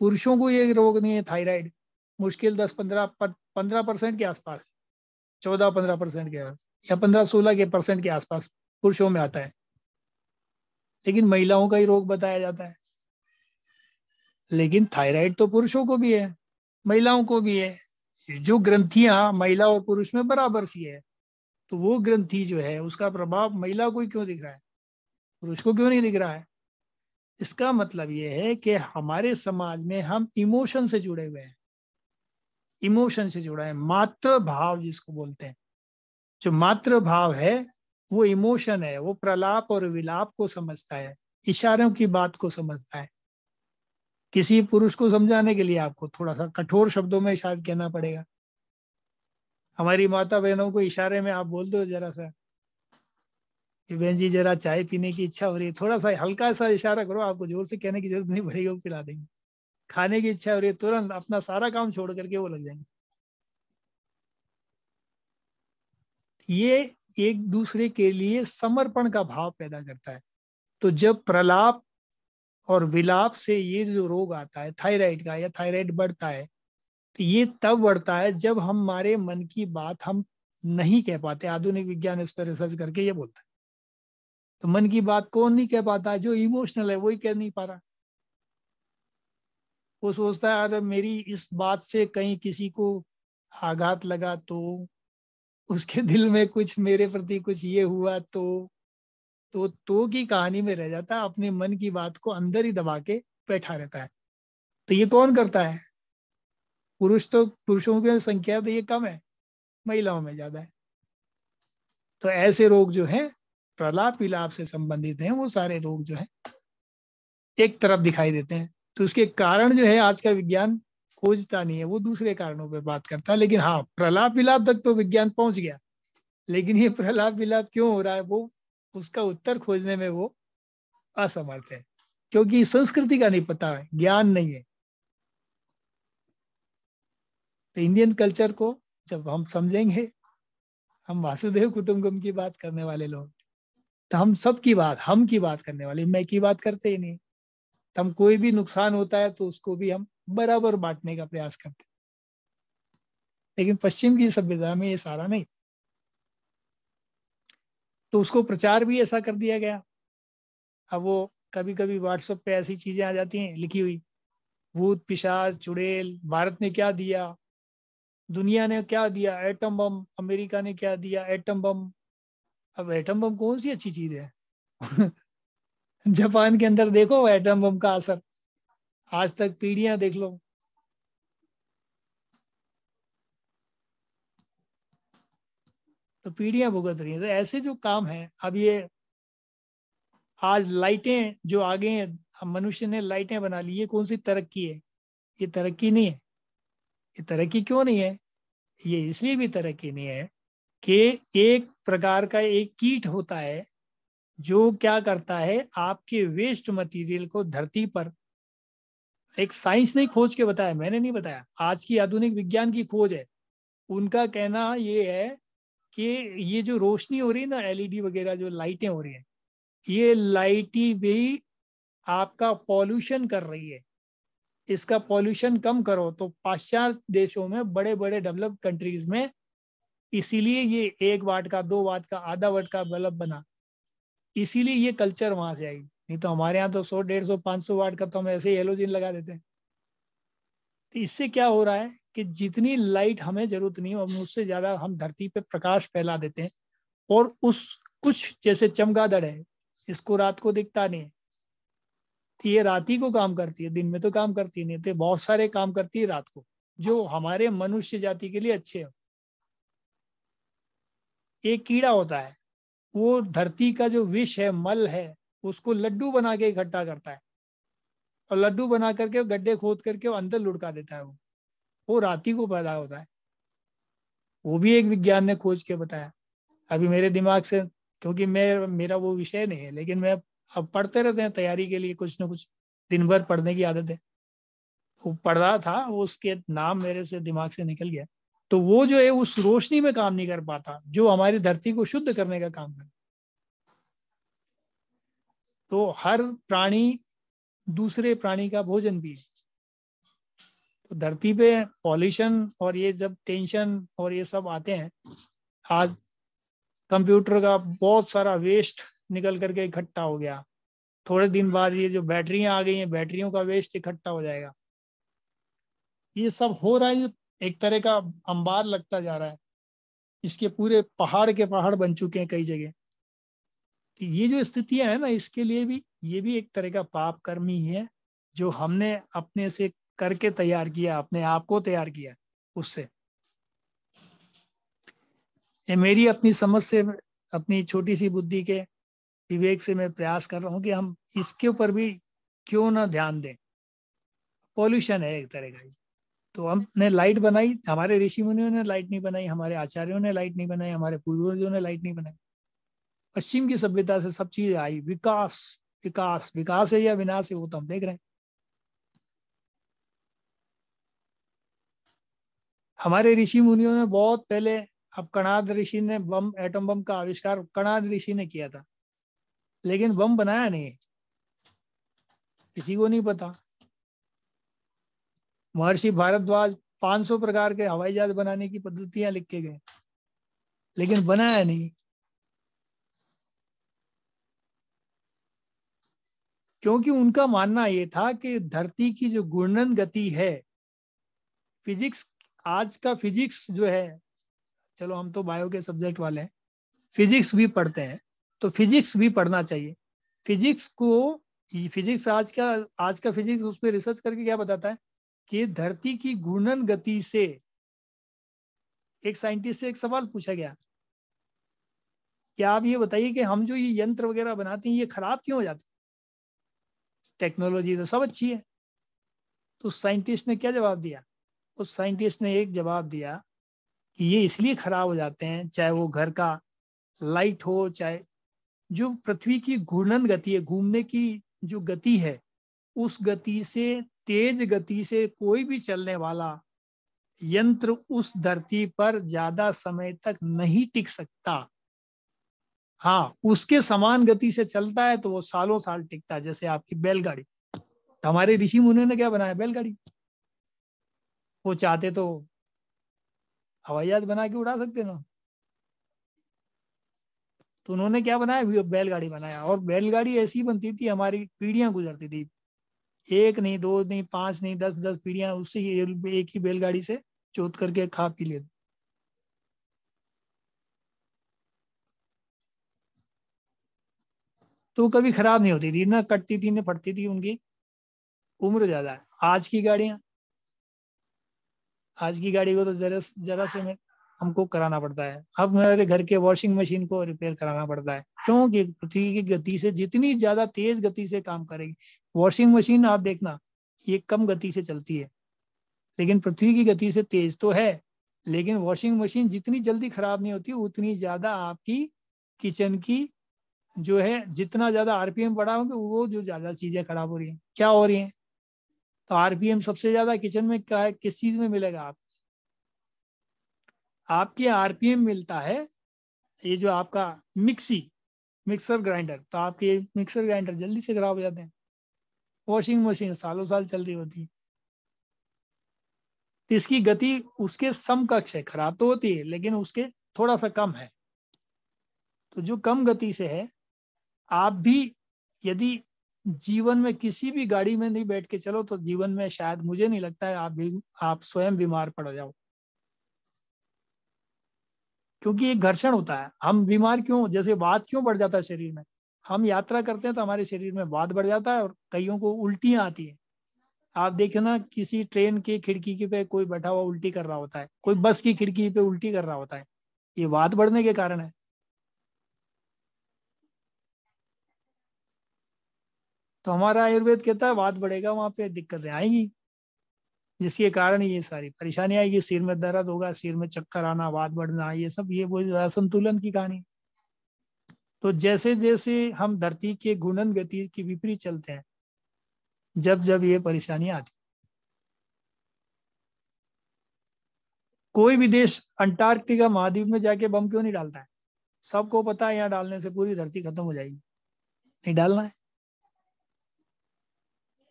पुरुषों को ये रोग नहीं है थायराइड, मुश्किल 10-15% के आसपास, 14-15% के आसपास या 15-16% के आसपास पुरुषों में आता है, लेकिन महिलाओं का ही रोग बताया जाता है। लेकिन थायराइड तो पुरुषों को भी है, महिलाओं को भी है। जो ग्रंथियां महिला और पुरुष में बराबर सी है, तो वो ग्रंथि जो है उसका प्रभाव महिला को ही क्यों दिख रहा है, पुरुष को क्यों नहीं दिख रहा है? इसका मतलब ये है कि हमारे समाज में हम इमोशन से जुड़े हुए हैं, इमोशन से जुड़ा है। मातृ भाव जिसको बोलते हैं, जो मातृ भाव है वो इमोशन है, वो प्रलाप और विलाप को समझता है, इशारों की बात को समझता है। किसी पुरुष को समझाने के लिए आपको थोड़ा सा कठोर शब्दों में शायद कहना पड़ेगा। हमारी माता बहनों को इशारे में आप बोल दो जरा सा कि बहन जी जरा चाय पीने की इच्छा हो रही है, थोड़ा सा हल्का सा इशारा करो, आपको जोर से कहने की जरूरत नहीं पड़ेगी, वो पिला देंगे। खाने की इच्छा हो रही है, तुरंत अपना सारा काम छोड़ करके वो लग जाएंगे। ये एक दूसरे के लिए समर्पण का भाव पैदा करता है। तो जब प्रलाप और विलाप से ये जो रोग आता है थायराइड का, या थायराइड बढ़ता है, तो ये तब बढ़ता है जब हमारे मन की बात हम नहीं कह पाते। आधुनिक विज्ञान इस पर रिसर्च करके ये बोलता है। तो मन की बात कौन नहीं कह पाता? जो इमोशनल है वही कह नहीं पा रहा। वो सोचता है अरे मेरी इस बात से कहीं किसी को आघात लगा तो, उसके दिल में कुछ मेरे प्रति कुछ ये हुआ तो की कहानी में रह जाता है, अपने मन की बात को अंदर ही दबा के बैठा रहता है। तो ये कौन करता है? पुरुषों की संख्या तो ये कम है, महिलाओं में ज्यादा है। तो ऐसे रोग जो है प्रलाप विलाप से संबंधित हैं, वो सारे रोग जो है एक तरफ दिखाई देते हैं। तो उसके कारण जो है आज का विज्ञान खोजता नहीं है, वो दूसरे कारणों पे बात करता है। लेकिन हाँ, प्रलाप विलाप तक तो विज्ञान पहुंच गया, लेकिन ये प्रलाप विलाप क्यों हो रहा है वो उसका उत्तर खोजने में वो असमर्थ है। क्योंकि संस्कृति का नहीं पता है, ज्ञान नहीं है। तो इंडियन कल्चर को जब हम समझेंगे, हम वासुदेव कुटुंबकम की बात करने वाले लोग, तो हम सब की बात, हम की बात करने वाले, मैं की बात करते ही नहीं। तो हम कोई भी नुकसान होता है तो उसको भी हम बराबर बांटने का प्रयास करते हैं। लेकिन पश्चिम की सभ्यता में ये सारा नहीं, तो उसको प्रचार भी ऐसा कर दिया गया। अब वो कभी कभी व्हाट्सएप पे ऐसी चीजें आ जाती हैं लिखी हुई, भूत पिशाच चुड़ैल, भारत ने क्या दिया, दुनिया ने क्या दिया, एटम बम, अमेरिका ने क्या दिया, एटम बम। अब एटम बम कौन सी अच्छी चीज है? जापान के अंदर देखो एटम बम का असर, आज तक पीढ़ियां देख लो। तो पीढ़ियां भुगत रही हैं। तो ऐसे जो काम है, अब ये आज लाइटें जो आगे हैं, हम मनुष्य ने लाइटें बना ली, ये कौन सी तरक्की है? ये तरक्की नहीं है। ये तरक्की क्यों नहीं है? ये इसलिए भी तरक्की नहीं है कि एक प्रकार का एक कीट होता है जो क्या करता है, आपके वेस्ट मटेरियल को धरती पर, एक साइंस ने खोज के बताया, मैंने नहीं बताया, आज की आधुनिक विज्ञान की खोज है। उनका कहना ये है कि ये जो रोशनी हो रही है ना, एलईडी वगैरह जो लाइटें हो रही हैं, ये लाइटें भी आपका पॉल्यूशन कर रही है। इसका पॉल्यूशन कम करो। तो पाश्चात्य देशों में, बड़े बड़े डेवलप्ड कंट्रीज में, इसीलिए ये 1 वाट का, 2 वाट का, आधा वाट का बल्ब बना, इसीलिए ये कल्चर वहां से आई। नहीं तो हमारे यहाँ तो 100, 150, 500 वाट का तो हम ऐसे ही हेलोजन लगा देते हैं। तो इससे क्या हो रहा है कि जितनी लाइट हमें जरूरत नहीं हो, उससे ज्यादा हम धरती पे प्रकाश फैला देते हैं। और उस कुछ जैसे चमगादड़ है, इसको रात को दिखता नहीं है, तो ये रात ही को काम करती है, दिन में तो काम करती नहीं। तो बहुत सारे काम करती है रात को, जो हमारे मनुष्य जाति के लिए अच्छे हो। एक कीड़ा होता है, वो धरती का जो विष है, मल है, उसको लड्डू बना के इकट्ठा करता है, और लड्डू बना करके गड्ढे खोद करके वो अंदर लुढ़का देता है। वो राती को पैदा होता है। वो भी एक विज्ञान ने खोज के बताया। अभी मेरे दिमाग से, क्योंकि मेरा वो विषय नहीं है, लेकिन मैं अब पढ़ते रहते हैं तैयारी के लिए, कुछ न कुछ दिन भर पढ़ने की आदत है। वो पढ़ रहा था, वो उसके नाम मेरे से दिमाग से निकल गया। तो वो जो है उस रोशनी में काम नहीं कर पाता जो हमारी धरती को शुद्ध करने का काम करे। तो हर प्राणी दूसरे प्राणी का भोजन भी है। तो धरती पे पॉल्यूशन और ये जब टेंशन और ये सब आते हैं, आज कंप्यूटर का बहुत सारा वेस्ट निकल करके इकट्ठा हो गया, थोड़े दिन बाद ये जो बैटरियां आ गई हैं, बैटरियों का वेस्ट इकट्ठा हो जाएगा। ये सब हो रहा है, एक तरह का अंबार लगता जा रहा है। इसके पूरे पहाड़ के पहाड़ बन चुके हैं कई जगह। तो ये जो स्थितियां है ना, इसके लिए भी ये भी एक तरह का पाप कर्म ही है, जो हमने अपने से करके तैयार किया, अपने आप को तैयार किया उससे। ये मेरी अपनी समझ से, अपनी छोटी सी बुद्धि के विवेक से मैं प्रयास कर रहा हूँ कि हम इसके ऊपर भी क्यों ना ध्यान दें। पॉल्यूशन है एक तरह का। तो हमने लाइट बनाई, हमारे ऋषि मुनियों ने लाइट नहीं बनाई, हमारे आचार्यों ने लाइट नहीं बनाई, हमारे पूर्वजों ने लाइट नहीं बनाई। पश्चिम की सभ्यता से सब चीज आई, विकास विकास विकास है या विनाश है वो तो हम देख रहे हैं। हमारे ऋषि मुनियों ने बहुत पहले, अब कणाद ऋषि ने बम, एटम बम का आविष्कार कणाद ऋषि ने किया था, लेकिन बम बनाया नहीं, किसी को नहीं पता। महर्षि भारद्वाज 500 प्रकार के हवाई जहाज बनाने की पद्धतियां लिख के गए, लेकिन बनाया नहीं। क्योंकि उनका मानना ये था कि धरती की जो घूर्णन गति है, फिजिक्स, आज का फिजिक्स जो है, चलो हम तो बायो के सब्जेक्ट वाले हैं, फिजिक्स भी पढ़ते हैं, तो फिजिक्स भी पढ़ना चाहिए। फिजिक्स को, फिजिक्स आज का फिजिक्स उस पर रिसर्च करके क्या बताता है कि धरती की घूर्णन गति से, एक साइंटिस्ट से एक सवाल पूछा गया, क्या आप ये बताइए कि हम जो ये यंत्र वगैरह बनाते हैं ये खराब क्यों हो जाते हैं? टेक्नोलॉजी तो सब अच्छी है। तो साइंटिस्ट ने क्या जवाब दिया? उस साइंटिस्ट ने एक जवाब दिया कि ये इसलिए खराब हो जाते हैं, चाहे वो घर का लाइट हो, चाहे जो पृथ्वी की घूर्णन गति है, घूमने की जो गति है, उस गति से, तेज गति से कोई भी चलने वाला यंत्र उस धरती पर ज्यादा समय तक नहीं टिक सकता। हाँ, उसके समान गति से चलता है तो वो सालों साल टिकता है, जैसे आपकी बैलगाड़ी। तो हमारे ऋषि मुनियों ने क्या बनाया? बैलगाड़ी। वो चाहते तो हवाई जहाज बना के उड़ा सकते ना, तो उन्होंने क्या बनाया? बैलगाड़ी बनाया। और बैलगाड़ी ऐसी बनती थी, हमारी पीढ़ियां गुजरती थी, एक नहीं, दो नहीं, पांच नहीं, 10-10 पीढ़ियां उससे एक ही बैलगाड़ी से जोत करके खा पी लेते। तो कभी खराब नहीं होती थी, ना कटती थी, ना फटती थी, उनकी उम्र ज्यादा है। आज की गाड़ियां, आज की गाड़ी को तो जरा से में हमको कराना पड़ता है। अब मेरे घर के वॉशिंग मशीन को रिपेयर कराना पड़ता है, क्योंकि पृथ्वी की गति से जितनी ज्यादा तेज गति से काम करेगी, वॉशिंग मशीन आप देखना ये कम गति से चलती है, लेकिन पृथ्वी की गति से तेज तो है, लेकिन वॉशिंग मशीन जितनी जल्दी खराब नहीं होती उतनी ज्यादा आपकी किचन की जो है, जितना ज्यादा आरपीएम बढ़ा होंगे वो जो ज्यादा चीजें खराब हो रही हैं। क्या हो रही हैं? तो आरपीएम सबसे ज्यादा किचन में क्या है, किस चीज में मिलेगा? आपके आरपीएम मिलता है ये जो आपका मिक्सर ग्राइंडर, तो आपके मिक्सर ग्राइंडर जल्दी से खराब हो जाते हैं। वॉशिंग मशीन सालों साल चल रही होती है, तो इसकी गति उसके समकक्ष है, खराब तो होती है लेकिन उसके थोड़ा सा कम है। तो जो कम गति से है, आप भी यदि जीवन में किसी भी गाड़ी में नहीं बैठ के चलो तो जीवन में शायद, मुझे नहीं लगता है आप स्वयं बीमार पड़ जाओ, क्योंकि एक घर्षण होता है। हम बीमार क्यों? जैसे वात क्यों बढ़ जाता है शरीर में? हम यात्रा करते हैं तो हमारे शरीर में वात बढ़ जाता है और कईयों को उल्टियां आती है। आप देखना, किसी ट्रेन की खिड़की की पे कोई बैठा हुआ उल्टी कर रहा होता है, कोई बस की खिड़की पे उल्टी कर रहा होता है, ये वात बढ़ने के कारण है। तो हमारा आयुर्वेद कहता है वात बढ़ेगा वहां पे दिक्कतें आएंगी, जिसके कारण ये सारी परेशानी आएगी। सिर में दर्द होगा, सिर में चक्कर आना, वात बढ़ना, ये सब ये वो असंतुलन की कहानी। तो जैसे जैसे हम धरती के घूर्णन गति के विपरीत चलते हैं, जब जब ये परेशानी आती, कोई भी देश अंटार्कटिका महाद्वीप में जाके बम क्यों नहीं डालता है? सबको पता है यहाँ डालने से पूरी धरती खत्म हो जाएगी, नहीं डालना है।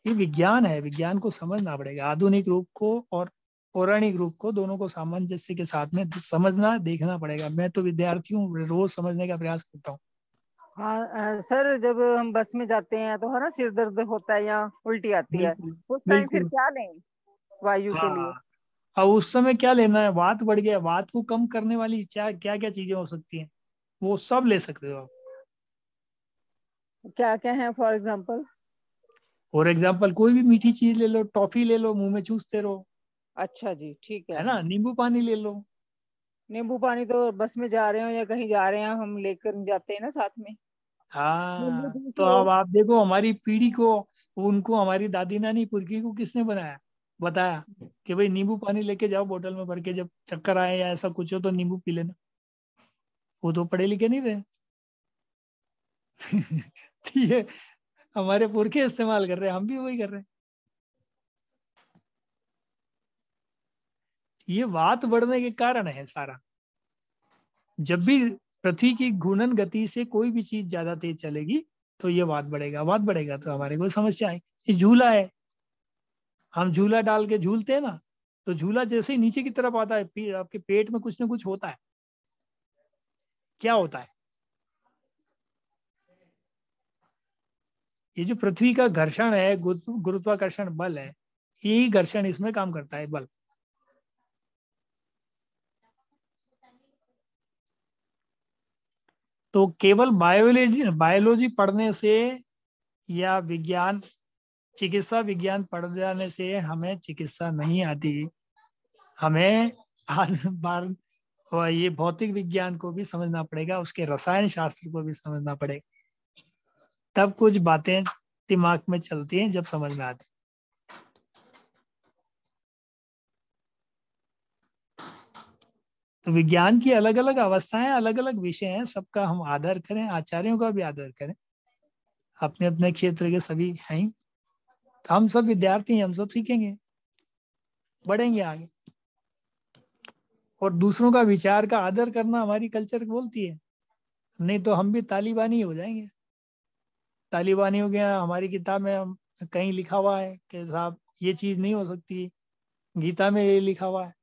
ये विज्ञान है, विज्ञान को समझना पड़ेगा, आधुनिक रूप को और पौराणिक रूप को, दोनों को सामंजस्य के साथ में समझना, देखना पड़ेगा। मैं तो विद्यार्थी हूँ, रोज समझने का प्रयास करता हूँ। हाँ सर, जब हम बस में जाते हैं तो है ना, सिर दर्द होता है या उल्टी आती है, बिल्कुल उस टाइम फिर बिल्कुल। क्या लें वायु के लिए? हाँ, अब उस समय क्या लेना है? वात बढ़ गया, वात को कम करने वाली क्या क्या क्या चीजें हो सकती हैं, वो सब ले सकते हो आप। क्या क्या है फॉर एग्जाम्पल? फॉर एग्जाम्पल कोई भी मीठी चीज ले लो, टॉफी ले लो, मुंह में चूसते रहो, अच्छा जी, ठीक है है। ना। नींबू पानी ले लो। नींबू पानी तो बस में जा रहे हो या कहीं जा रहे हैं हम लेकर जाते हैं ना साथ में। नींबू हाँ, जूस तो लो। अब आप देखो हमारी पीढ़ी को, उनको हमारी दादी नानी पुरखी को किसने बताया कि भाई नींबू पानी लेके जाओ बोतल में भर के, जब चक्कर आए या ऐसा कुछ हो तो नींबू पी लेना। वो तो पढ़े लिखे नहीं थे। तो ये हमारे पुरखे इस्तेमाल कर रहे हैं, हम भी वही कर रहे हैं। ये वात बढ़ने के कारण है सारा। जब भी पृथ्वी की घूर्णन गति से कोई भी चीज ज्यादा तेज चलेगी तो ये वात बढ़ेगा, वात बढ़ेगा तो हमारे को समस्या आए। ये झूला है, हम झूला डाल के झूलते हैं ना, तो झूला जैसे ही नीचे की तरफ आता है, आपके पेट में कुछ ना कुछ होता है। क्या होता है? ये जो पृथ्वी का घर्षण है, गुरुत्वाकर्षण बल है, यही घर्षण इसमें काम करता है, बल। तो केवल बायोलॉजी पढ़ने से या चिकित्सा विज्ञान पढ़ जाने से हमें चिकित्सा नहीं आती। हमें बार और ये भौतिक विज्ञान को भी समझना पड़ेगा, उसके रसायन शास्त्र को भी समझना पड़ेगा, तब कुछ बातें दिमाग में चलती हैं, जब समझ में आती। तो विज्ञान की अलग अलग अवस्थाएं, अलग अलग विषय हैं, सबका हम आदर करें, आचार्यों का भी आदर करें, अपने अपने क्षेत्र के सभी हैं। तो हम सब विद्यार्थी हैं, हम सब सीखेंगे, बढ़ेंगे आगे। और दूसरों का विचार का आदर करना हमारी कल्चर बोलती है, नहीं तो हम भी तालिबानी हो जाएंगे। तालिबानी हो गया, हमारी किताब में हम कहीं लिखा हुआ है कि साहब ये चीज नहीं हो सकती, गीता में ये लिखा हुआ है,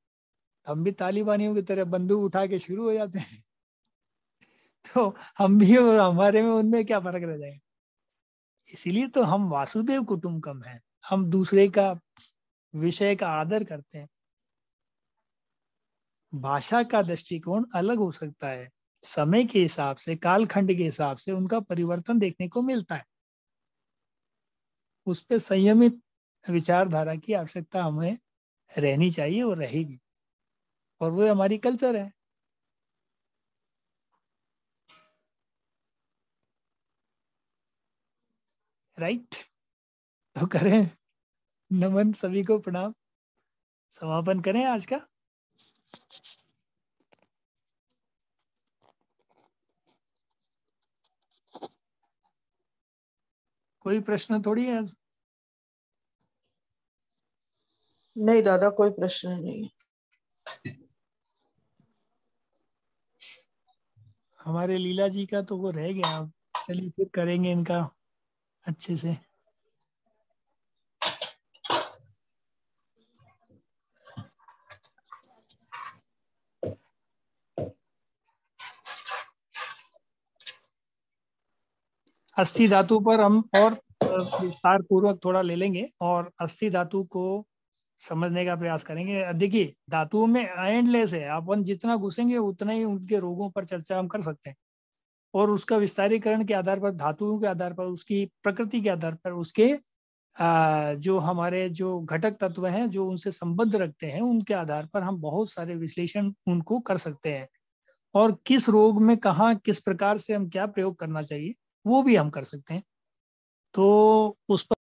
हम भी तालिबानियों की तरह बंदूक उठा के शुरू हो जाते हैं। तो हम भी और हमारे में उनमें क्या फर्क रह जाएगा। इसीलिए तो हम वासुदेव कुटुंबकम हैं, हम दूसरे का विषय का आदर करते हैं। भाषा का दृष्टिकोण अलग हो सकता है, समय के हिसाब से, कालखंड के हिसाब से उनका परिवर्तन देखने को मिलता है। उस पर संयमित विचारधारा की आवश्यकता हमें रहनी चाहिए और रहेगी, और वो हमारी कल्चर है। राइट, तो करें नमन, सभी को प्रणाम, समापन करें आज का। कोई प्रश्न थोड़ी है? नहीं दादा, कोई प्रश्न नहीं। हमारे लीला जी का तो वो रह गया, अब चलिए फिर करेंगे इनका अच्छे से। अस्थि धातु पर हम और विस्तार पूर्वक थोड़ा ले लेंगे और अस्थि धातु को समझने का प्रयास करेंगे। देखिए, धातुओं में एंडलेस है, अपन जितना घुसेंगे उतना ही उनके रोगों पर चर्चा हम कर सकते हैं, और उसका विस्तारीकरण के आधार पर, धातुओं के आधार पर, उसकी प्रकृति के आधार पर, उसके जो हमारे जो घटक तत्व हैं जो उनसे संबंध रखते हैं, उनके आधार पर हम बहुत सारे विश्लेषण उनको कर सकते हैं, और किस रोग में कहाँ किस प्रकार से हम क्या प्रयोग करना चाहिए वो भी हम कर सकते हैं। तो उस पर